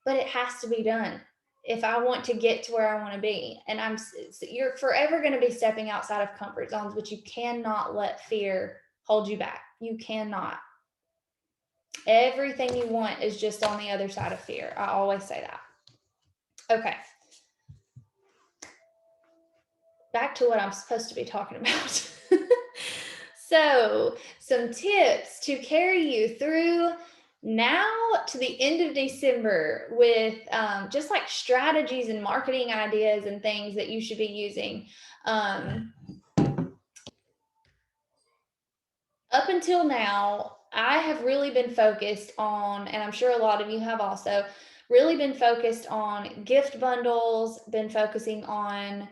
but it has to be done if I want to get to where I want to be. And you're forever going to be stepping outside of comfort zones, but you cannot let fear hold you back. You cannot. Everything you want is just on the other side of fear. I always say that. Okay. Back to what I'm supposed to be talking about. So, some tips to carry you through now to the end of December with just like strategies and marketing ideas and things that you should be using. Up until now, I have really been focused on, and I'm sure a lot of you have also, really been focused on gift bundles, been focusing on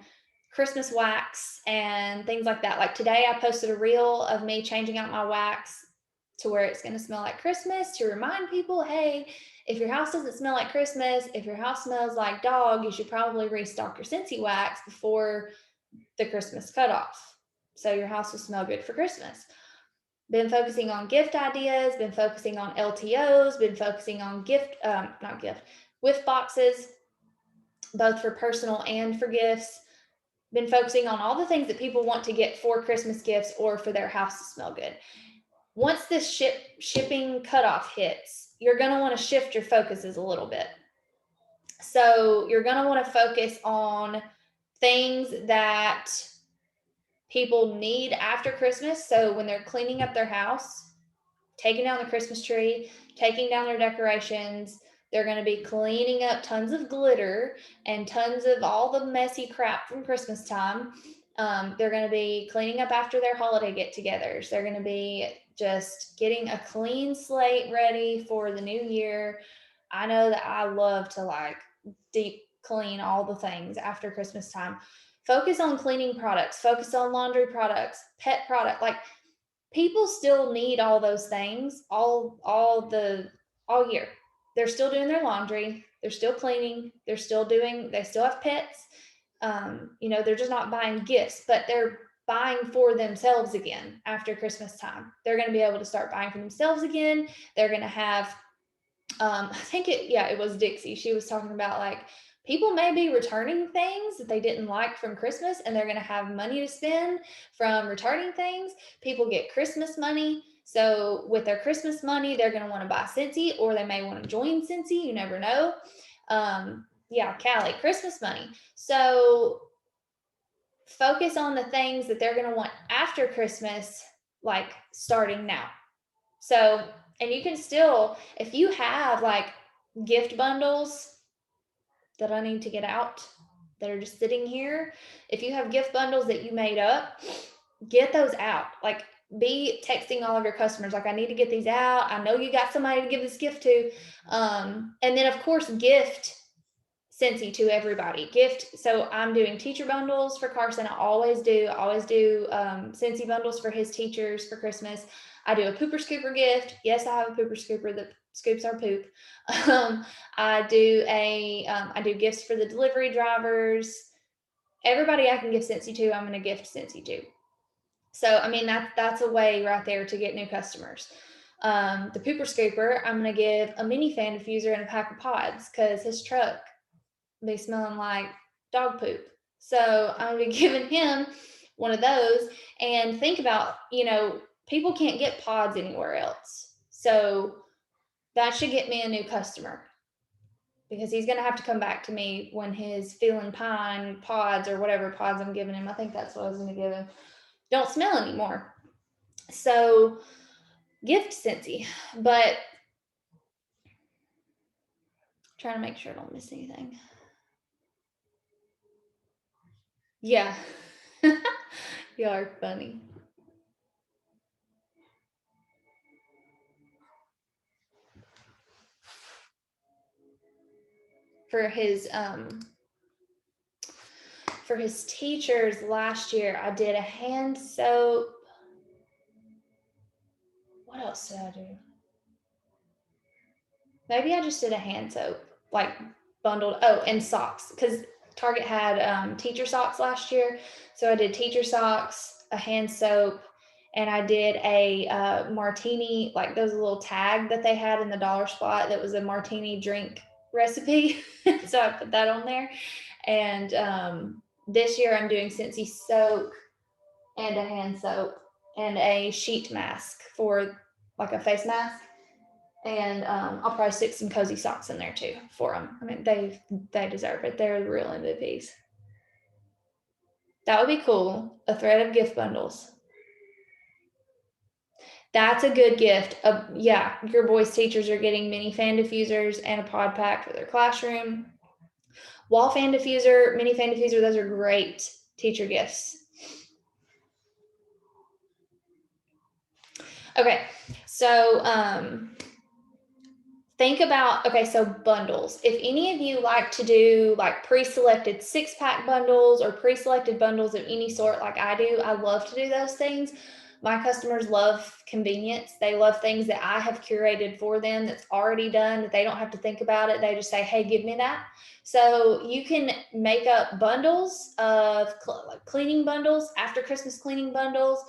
Christmas wax and things like that. Like today, I posted a reel of me changing out my wax to where it's going to smell like Christmas, to remind people, hey, If your house doesn't smell like Christmas, if your house smells like dog, you should probably restock your scentsy wax before the Christmas cutoff, so your house will smell good for Christmas. Been focusing on gift ideas, been focusing on LTOs, been focusing on whiff boxes, both for personal and for gifts. Been focusing on all the things that people want to get for Christmas gifts or for their house to smell good. Once this shipping cutoff hits, you're going to want to shift your focuses a little bit. So you're going to want to focus on things that people need after Christmas. So when they're cleaning up their house, taking down the Christmas tree, taking down their decorations, they're going to be cleaning up tons of glitter and tons of all the messy crap from Christmas time. They're going to be cleaning up after their holiday get-togethers. They're going to be just getting a clean slate ready for the new year. I know that I love to like deep clean all the things after Christmas time. Focus on cleaning products, focus on laundry products, pet product. Like, people still need all those things all year. They're still doing their laundry, they're still cleaning, they still have pets. They're just not buying gifts, but they're buying for themselves again after Christmas time. They're going to be able to start buying for themselves again. They're going to have I think it was Dixie. She was talking about like, people may be returning things that they didn't like from Christmas, and they're going to have money to spend from returning things. People get Christmas money. So with their Christmas money, they're going to want to buy Scentsy, or they may want to join Scentsy. You never know. Callie, Christmas money. So focus on the things that they're going to want after Christmas, like starting now. So, and you can still, if you have like gift bundles that I need to get out that are just sitting here, if you have gift bundles that you made up, get those out. Like, be texting all of your customers, like, I need to get these out. I know you got somebody to give this gift to. And then of course, gift Scentsy to everybody. Gift. So I'm doing teacher bundles for Carson. I always do Scentsy bundles for his teachers for Christmas. I do a pooper scooper gift. Yes, I have a pooper scooper that scoops our poop. I do gifts for the delivery drivers. Everybody I can give Scentsy to, I'm going to gift Scentsy to. So, I mean, that's a way right there to get new customers. The pooper scooper, I'm going to give a mini fan diffuser and a pack of pods, because his truck be smelling like dog poop. So I'm going to be giving him one of those. And think about, people can't get pods anywhere else. So that should get me a new customer, because he's going to have to come back to me when his Feelin' Pine pods, or whatever pods I'm giving him, I think that's what I was going to give him, don't smell anymore. So gift Scentsy, but trying to make sure I don't miss anything. Yeah. You are funny. For his teachers last year, I did a hand soap. What else did I do? Maybe I just did a hand soap, like bundled. Oh, and socks, because Target had teacher socks last year. So I did teacher socks, a hand soap, and I did a martini, like those little tag that they had in the dollar spot that was a martini drink recipe. So I put that on there. And this year I'm doing Scentsy soap and a hand soap and a sheet mask for like a face mask. And I'll probably stick some cozy socks in there too for them. I mean, they deserve it. They're the real MVPs. That would be cool. A thread of gift bundles. That's a good gift. Yeah, your boys' teachers are getting mini fan diffusers and a pod pack for their classroom. Wall fan diffuser, mini fan diffuser, those are great teacher gifts. Okay, so think about, so bundles. If any of you like to do like pre-selected 6-pack bundles or pre-selected bundles of any sort like I do, I love to do those things. My customers love convenience. They love things that I have curated for them that's already done, that they don't have to think about it. They just say, hey, give me that. So you can make up bundles of like cleaning bundles, after Christmas cleaning bundles.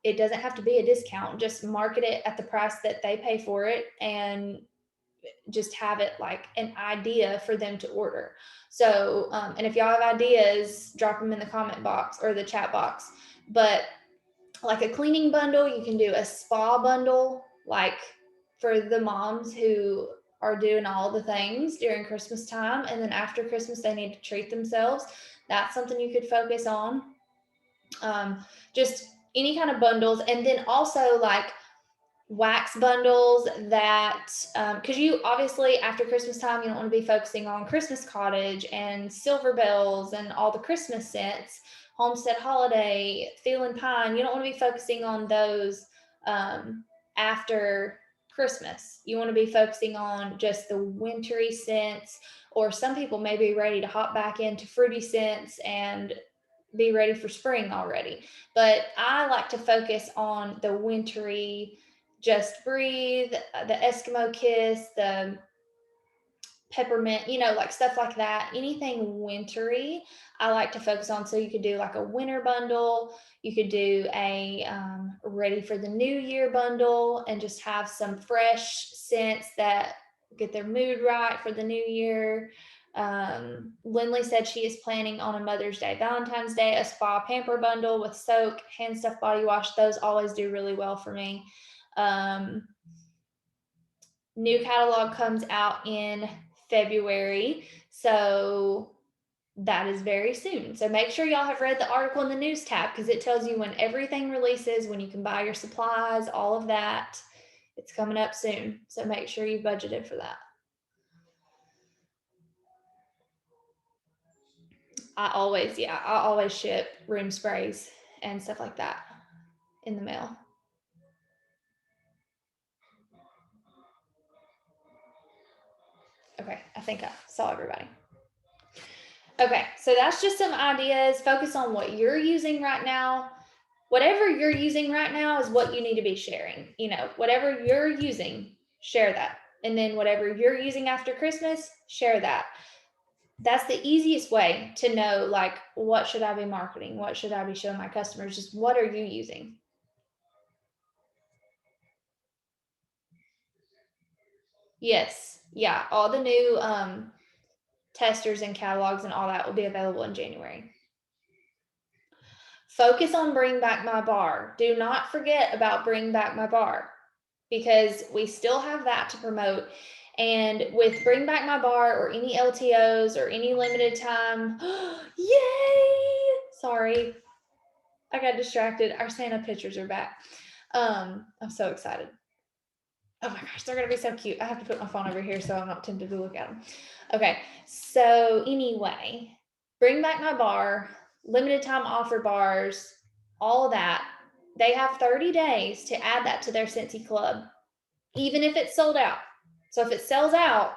It doesn't have to be a discount. Just market it at the price that they pay for it, and just have it like an idea for them to order. So, and if y'all have ideas, drop them in the comment box or the chat box. But like a cleaning bundle, you can do a spa bundle, like for the moms who are doing all the things during Christmas time. And then after Christmas, they need to treat themselves. That's something you could focus on. Just any kind of bundles. And then also like wax bundles that, because you obviously after Christmas time, you don't want to be focusing on Christmas cottage and silver bells and all the Christmas scents, homestead holiday, feeling pine. You don't want to be focusing on those after Christmas. You want to be focusing on just the wintry scents, or some people may be ready to hop back into fruity scents and be ready for spring already. But I like to focus on the wintry, just breathe, the Eskimo kiss, the peppermint, like stuff like that. Anything wintry, I like to focus on. So you could do like a winter bundle. You could do a ready for the new year bundle, and just have some fresh scents that get their mood right for the new year. Lindley said she is planning on a Mother's Day, Valentine's Day, a spa pamper bundle with soak, hand stuff, body wash. Those always do really well for me. New catalog comes out in February, so that is very soon. So make sure y'all have read the article in the news tab, because it tells you when everything releases, when you can buy your supplies, all of that. It's coming up soon, so make sure you budgeted for that. I always ship room sprays and stuff like that in the mail. Okay, I think I saw everybody. Okay, so that's just some ideas. Focus on what you're using right now. Whatever you're using right now is what you need to be sharing. Whatever you're using, share that. And then whatever you're using after Christmas, share that. That's the easiest way to know, like, what should I be marketing? What should I be showing my customers? Just what are you using? Yes. Yeah. All the new testers and catalogs and all that will be available in January. Focus on Bring Back My Bar. Do not forget about Bring Back My Bar, because we still have that to promote. And with Bring Back My Bar or any LTOs or any limited time, yay! Sorry, I got distracted. Our Santa pictures are back. I'm so excited. Oh my gosh, they're gonna be so cute. I have to put my phone over here so I'm not tempted to look at them. Okay, so anyway, Bring Back My Bar, limited time offer bars, all of that. They have 30 days to add that to their Scentsy Club, even if it's sold out. So if it sells out,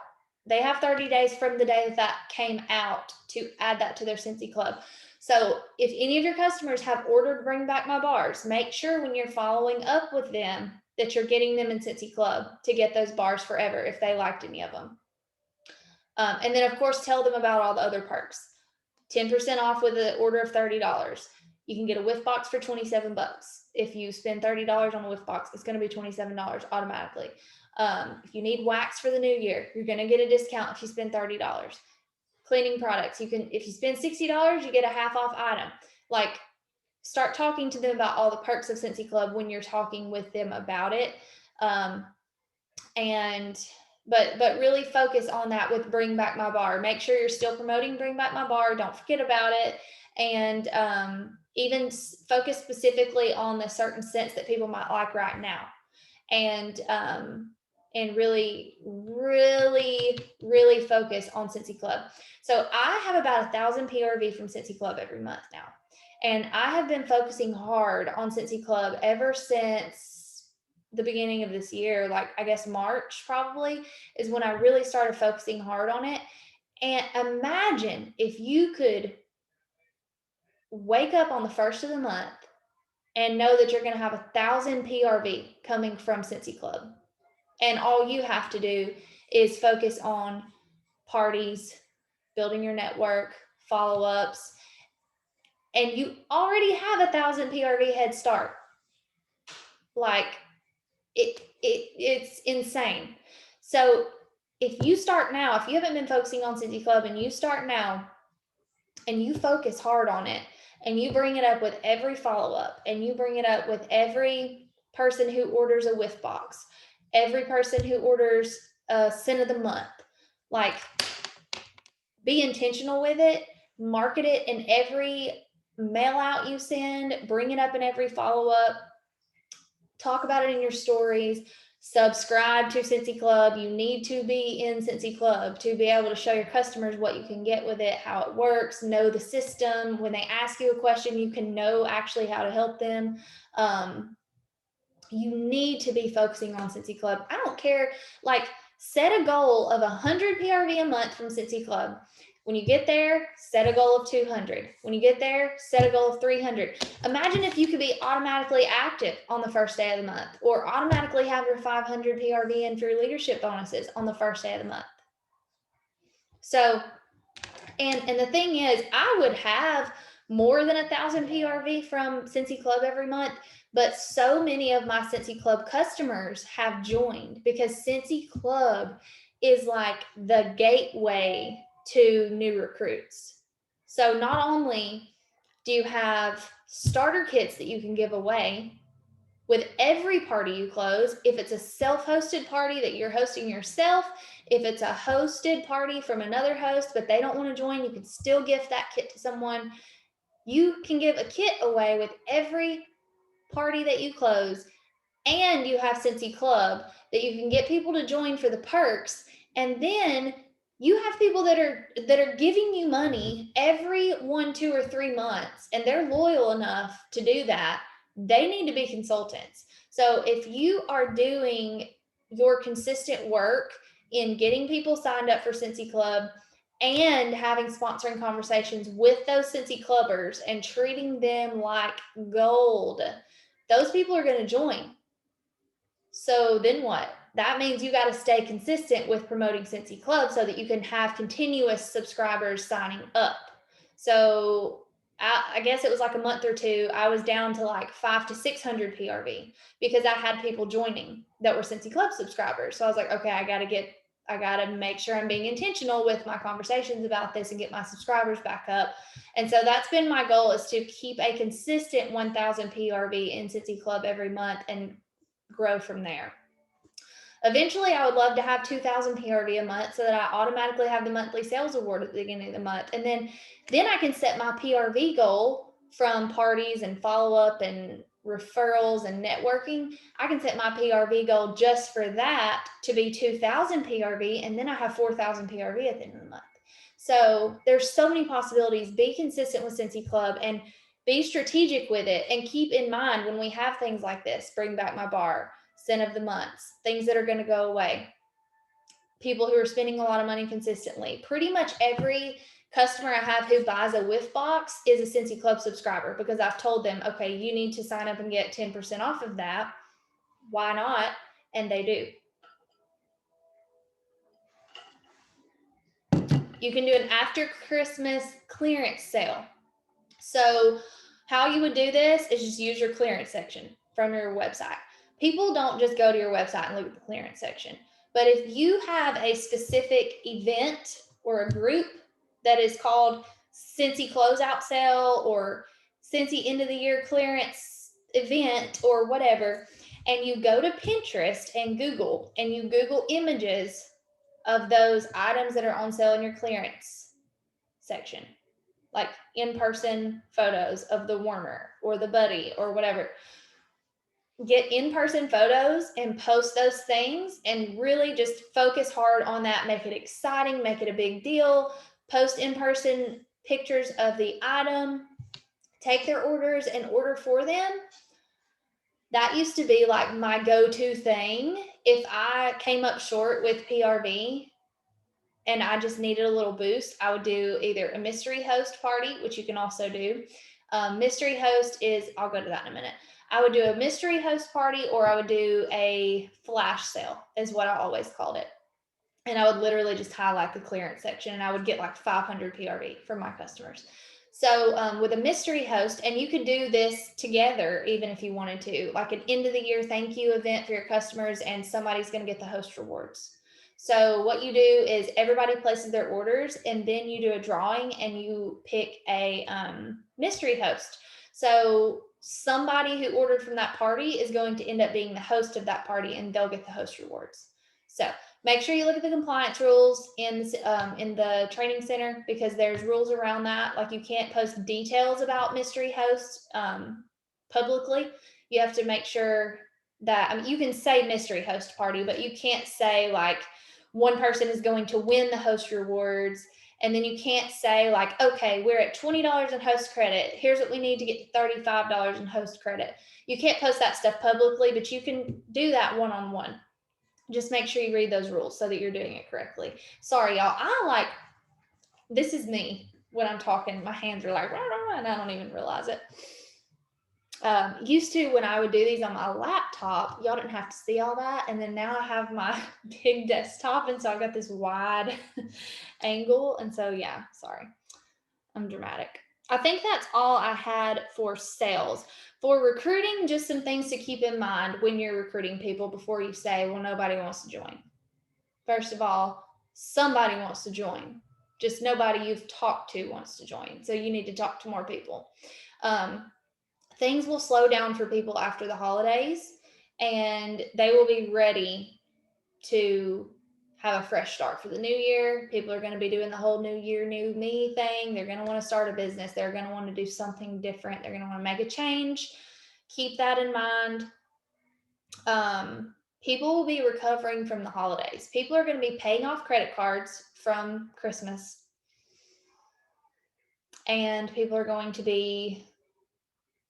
they have 30 days from the day that came out to add that to their Scentsy Club. So if any of your customers have ordered Bring Back My Bars, make sure when you're following up with them that you're getting them in Scentsy Club to get those bars forever if they liked any of them. And then of course, tell them about all the other perks. 10% off with an order of $30. You can get a whiff box for $27. If you spend $30 on a whiff box, it's going to be $27 automatically. If you need wax for the new year, you're going to get a discount if you spend $30. Cleaning products, if you spend $60, you get a half off item. Like, start talking to them about all the perks of Scentsy Club when you're talking with them about it. But really focus on that with Bring Back My Bar. Make sure you're still promoting Bring Back My Bar. Don't forget about it. And even focus specifically on the certain scents that people might like right now. And really, really, really focus on Scentsy Club. So I have about 1,000 PRV from Scentsy Club every month now. And I have been focusing hard on Scentsy Club ever since the beginning of this year. Like, I guess March probably is when I really started focusing hard on it. And imagine if you could wake up on the first of the month and know that you're going to have 1,000 PRV coming from Scentsy Club. And all you have to do is focus on parties, building your network, follow-ups, and you already have 1,000 PRV head start. Like it's insane. So if you start now, if you haven't been focusing on Scentsy Club and you start now and you focus hard on it and you bring it up with every follow-up and you bring it up with every person who orders a whiff box, every person who orders a scent of the month, like be intentional with it, market it in every mail out you send, bring it up in every follow-up, talk about it in your stories, subscribe to Scentsy Club. You need to be in Scentsy Club to be able to show your customers what you can get with it, how it works, know the system. When they ask you a question, you can know actually how to help them. You need to be focusing on Scentsy Club. I don't care, like set a goal of 100 PRV a month from Scentsy Club. When you get there, set a goal of 200. When you get there, set a goal of 300. Imagine if you could be automatically active on the first day of the month, or automatically have your 500 PRV in for your leadership bonuses on the first day of the month. So, and the thing is, I would have more than 1,000 PRV from Scentsy Club every month, but so many of my Scentsy Club customers have joined because Scentsy Club is like the gateway to new recruits. So not only do you have starter kits that you can give away with every party you close, if it's a self-hosted party that you're hosting yourself, if it's a hosted party from another host, but they don't want to join, you can still gift that kit to someone. You can give a kit away with every party that you close, and you have Scentsy Club that you can get people to join for the perks. And then you have people that are giving you money every 1, 2, or 3 months, and they're loyal enough to do that. They need to be consultants. So if you are doing your consistent work in getting people signed up for Scentsy Club and having sponsoring conversations with those Scentsy Clubbers and treating them like gold, those people are going to join. So then what? That means you got to stay consistent with promoting Scentsy Club so that you can have continuous subscribers signing up. So I guess it was like a month or two, I was down to like 500 to 600 PRV because I had people joining that were Scentsy Club subscribers. So I was like, okay, I got to make sure I'm being intentional with my conversations about this and get my subscribers back up. And so that's been my goal, is to keep a consistent 1,000 PRV in Scentsy Club every month and grow from there. Eventually, I would love to have 2,000 PRV a month so that I automatically have the monthly sales award at the beginning of the month. And then I can set my PRV goal from parties and follow-up and referrals and networking. I can set my PRV goal just for that to be 2,000 PRV, and then I have 4,000 PRV at the end of the month. So there's so many possibilities. Be consistent with Scentsy Club and be strategic with it, and keep in mind when we have things like this, bring back my bar, scent of the months, things that are going to go away, people who are spending a lot of money consistently. Pretty much every customer I have who buys a whiff box is a Scentsy Club subscriber, because I've told them, okay, you need to sign up and get 10% off of that. Why not? And they do. You can do an after Christmas clearance sale. So how you would do this is just use your clearance section from your website. People don't just go to your website and look at the clearance section. But if you have a specific event or a group that is called Scentsy Closeout Sale or Scentsy End of the Year Clearance Event or whatever, and you go to Pinterest and you Google images of those items that are on sale in your clearance section, like in-person photos of the warmer or the buddy or whatever. Get in-person photos and post those things and really just focus hard on that. Make it exciting, make it a big deal. Post in-person pictures of the item, take their orders and order for them. That used to be like my go-to thing. If I came up short with PRV and I just needed a little boost, I would do either a mystery host party, which you can also do, Mystery host is, I'll go to that in a minute. I would do a mystery host party, or I would do a flash sale is what I always called it. And I would literally just highlight the clearance section, and I would get like 500 PRV from my customers. So with a mystery host, and you could do this together even if you wanted to, like an end of the year thank you event for your customers, and somebody's going to get the host rewards. So what you do is everybody places their orders, and then you do a drawing and you pick a mystery host. So somebody who ordered from that party is going to end up being the host of that party, and they'll get the host rewards. So make sure you look at the compliance rules in the training center, because there's rules around that. Like, you can't post details about mystery hosts publicly. You have to make sure that, I mean, you can say mystery host party, but you can't say like one person is going to win the host rewards. And then you can't say like, okay, we're at $20 in host credit. Here's what we need to get to $35 in host credit. You can't post that stuff publicly, but you can do that one-on-one. Just make sure you read those rules so that you're doing it correctly. Sorry, y'all. This is me when I'm talking. My hands are like, rah, rah, rah, and I don't even realize it. Used to, when I would do these on my laptop, y'all didn't have to see all that. And then now I have my big desktop, and so I've got this wide angle. And so, yeah, sorry, I'm dramatic. I think that's all I had for sales. For recruiting, just some things to keep in mind when you're recruiting people before you say, well, nobody wants to join. First of all, somebody wants to join. Just nobody you've talked to wants to join. So you need to talk to more people. Things will slow down for people after the holidays, and they will be ready to have a fresh start for the new year. People are going to be doing the whole new year, new me thing. They're going to want to start a business. They're going to want to do something different. They're going to want to make a change. Keep that in mind. People will be recovering from the holidays. People are going to be paying off credit cards from Christmas. And people are going to be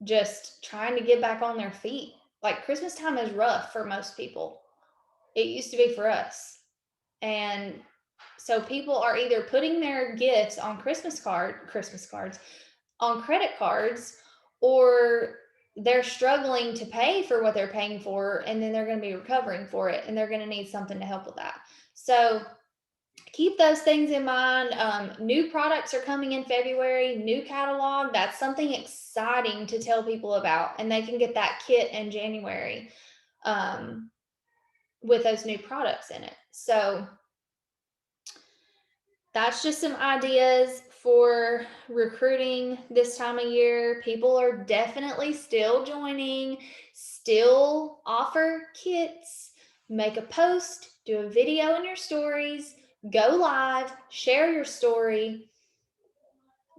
just trying to get back on their feet. Like, Christmas time is rough for most people. It used to be for us. And so people are either putting their gifts on Christmas cards, on credit cards, or they're struggling to pay for what they're paying for, and then they're going to be recovering for it, and they're going to need something to help with that. So keep those things in mind. New products are coming in February, new catalog. That's something exciting to tell people about, and they can get that kit in January with those new products in it. So that's just some ideas for recruiting this time of year. People are definitely still joining, still offer kits, make a post, do a video in your stories, go live, share your story.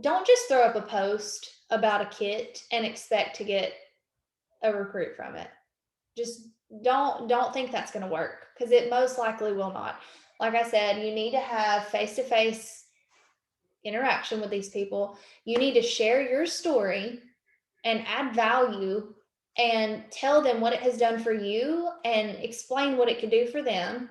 Don't just throw up a post about a kit and expect to get a recruit from it. Just don't think that's going to work, because it most likely will not. Like I said, you need to have face-to-face interaction with these people. You need to share your story and add value and tell them what it has done for you and explain what it could do for them.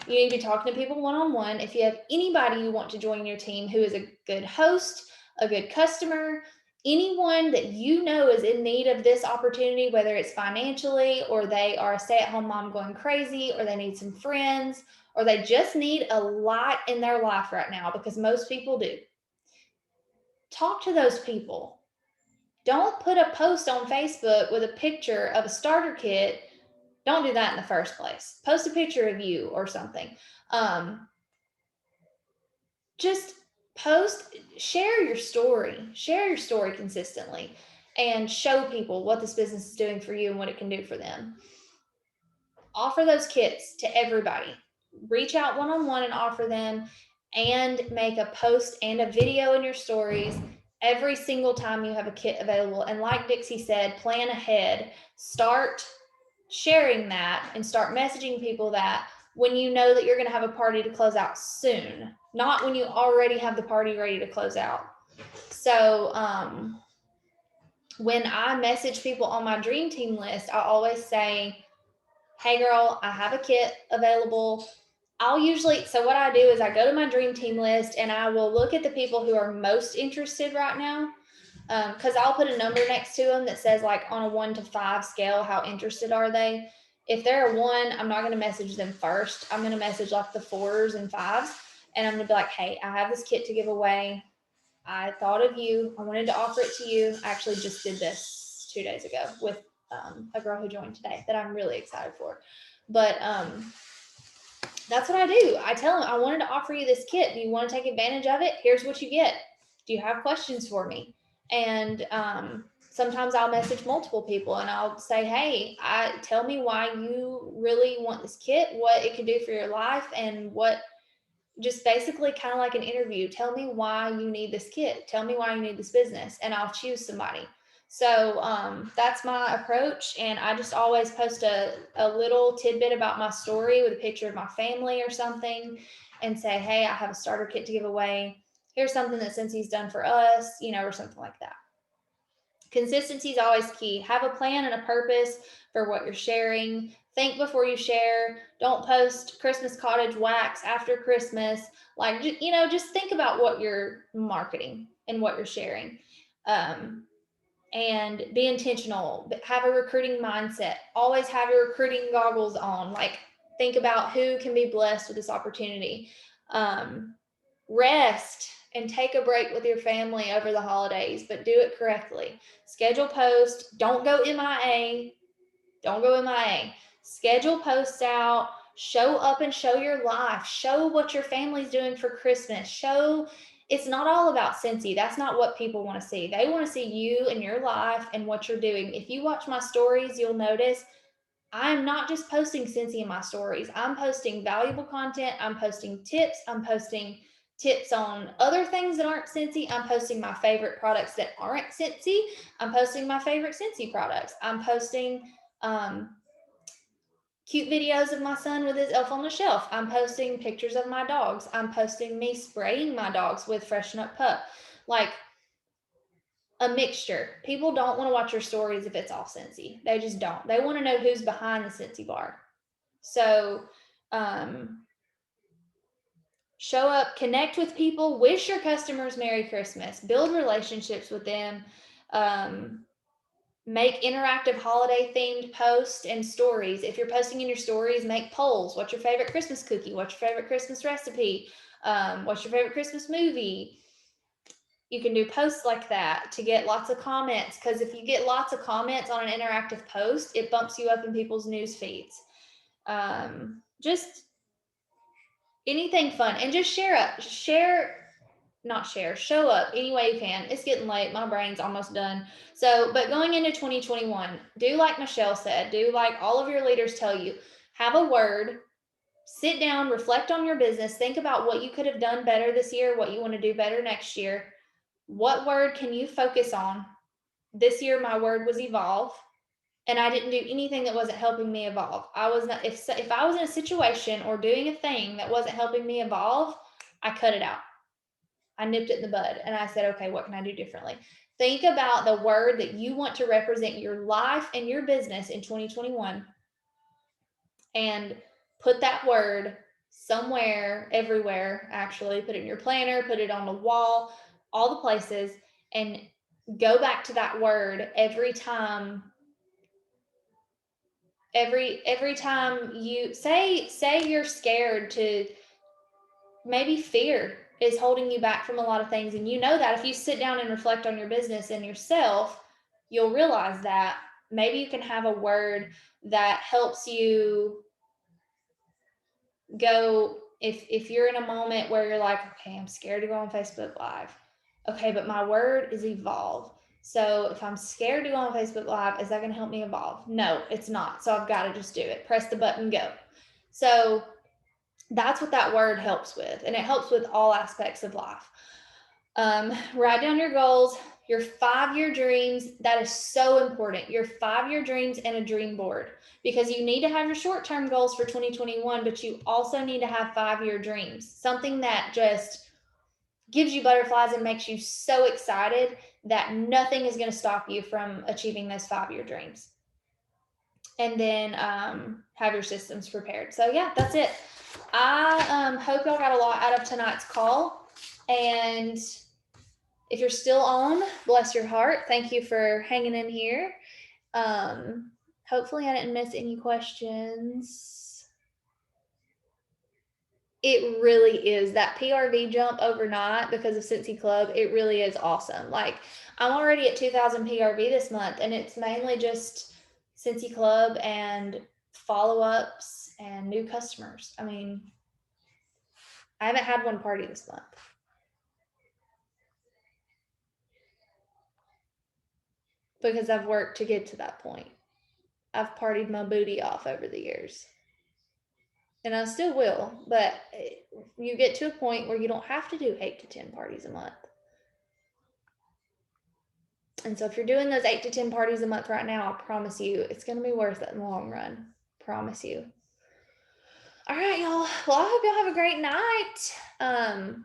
You need to be talking to people one-on-one. If you have anybody you want to join your team who is a good host, a good customer, anyone that you know is in need of this opportunity, whether it's financially, or they are a stay-at-home mom going crazy, or they need some friends, or they just need a light in their life right now, because most people do. Talk to those people. Don't put a post on Facebook with a picture of a starter kit. Don't do that in the first place. Post a picture of you or something. Just post, share your story consistently, and show people what this business is doing for you and what it can do for them. Offer those kits to everybody. Reach out one-on-one and offer them, and make a post and a video in your stories every single time you have a kit available. And like Dixie said, plan ahead. Start sharing that and start messaging people that when you know that you're going to have a party to close out soon, not when you already have the party ready to close out. So when I message people on my dream team list, I always say, hey girl, I have a kit available. So what I do is I go to my dream team list and I will look at the people who are most interested right now. Because I'll put a number next to them that says like on a 1 to 5 scale, how interested are they? If they're a 1, I'm not going to message them first. I'm going to message like the 4s and 5s, and I'm going to be like, hey, I have this kit to give away. I thought of you. I wanted to offer it to you. I actually just did this 2 days ago with a girl who joined today that I'm really excited for. But that's what I do. I tell them, I wanted to offer you this kit. Do you want to take advantage of it? Here's what you get. Do you have questions for me? And sometimes I'll message multiple people and I'll say, hey, tell me why you really want this kit, what it can do for your life, and what, just basically kind of like an interview. Tell me why you need this kit. Tell me why you need this business, and I'll choose somebody. So that's my approach. And I just always post a little tidbit about my story with a picture of my family or something, and say, hey, I have a starter kit to give away. Here's something that Scentsy's done for us, you know, or something like that. Consistency is always key. Have a plan and a purpose for what you're sharing. Think before you share. Don't post Christmas cottage wax after Christmas. Like, you know, just think about what you're marketing and what you're sharing. And be intentional. Have a recruiting mindset. Always have your recruiting goggles on. Like, think about who can be blessed with this opportunity. Rest and take a break with your family over the holidays, but do it correctly. Schedule posts. Don't go MIA. Don't go MIA. Schedule posts out. Show up and show your life. Show what your family's doing for Christmas. Show it's not all about Scentsy. That's not what people want to see. They want to see you and your life and what you're doing. If you watch my stories, you'll notice I'm not just posting Scentsy in my stories. I'm posting valuable content. I'm posting tips. I'm posting tips on other things that aren't Scentsy. I'm posting my favorite products that aren't Scentsy. I'm posting my favorite Scentsy products. I'm posting cute videos of my son with his elf on the shelf. I'm posting pictures of my dogs. I'm posting me spraying my dogs with Freshen Up Pup. Like, a mixture. People don't want to watch your stories if it's all Scentsy. They just don't. They want to know who's behind the Scentsy bar. So show up, connect with people, wish your customers Merry Christmas, build relationships with them, make interactive holiday themed posts and stories. If you're posting in your stories, make polls. What's your favorite Christmas cookie? What's your favorite Christmas recipe? What's your favorite Christmas movie? You can do posts like that to get lots of comments, because if you get lots of comments on an interactive post, it bumps you up in people's news feeds. Just anything fun, and just show up any way you can. It's getting late. My brain's almost done. So, but going into 2021, do like Michelle said, do like all of your leaders tell you, have a word, sit down, reflect on your business, think about what you could have done better this year, what you want to do better next year. What word can you focus on? This year, my word was evolve, and I didn't do anything that wasn't helping me evolve. I was not, if I was in a situation or doing a thing that wasn't helping me evolve, I cut it out. I nipped it in the bud and I said, okay, what can I do differently? Think about the word that you want to represent your life and your business in 2021, and put that word somewhere, everywhere, actually. Put it in your planner, put it on the wall, all the places, and go back to that word every time. Every time you say you're scared, to maybe fear is holding you back from a lot of things. And you know that if you sit down and reflect on your business and yourself, you'll realize that maybe you can have a word that helps you go. If you're in a moment where you're like, okay, I'm scared to go on Facebook Live. Okay, but my word is evolve. So if I'm scared to go on Facebook Live, is that going to help me evolve? No, it's not. So I've got to just do it. Press the button, go. So that's what that word helps with. And it helps with all aspects of life. Write down your goals, your 5-year dreams. That is so important. Your 5-year dreams and a dream board, because you need to have your short-term goals for 2021, but you also need to have 5-year dreams, something that just gives you butterflies and makes you so excited that nothing is going to stop you from achieving those 5-year dreams. And then have your systems prepared. So yeah, that's it. I hope y'all got a lot out of tonight's call. And If you're still on, bless your heart. Thank you for hanging in here. Hopefully I didn't miss any questions. It really is that PRV jump overnight because of Scentsy Club. It really is awesome. Like, I'm already at 2,000 PRV this month, and it's mainly just Scentsy Club and follow-ups and new customers. I mean, I haven't had one party this month. Because I've worked to get to that point. I've partied my booty off over the years. And I still will, but you get to a point where you don't have to do 8 to 10 parties a month. And so if you're doing those 8 to 10 parties a month right now, I promise you, it's going to be worth it in the long run. Promise you. All right, y'all. Well, I hope y'all have a great night.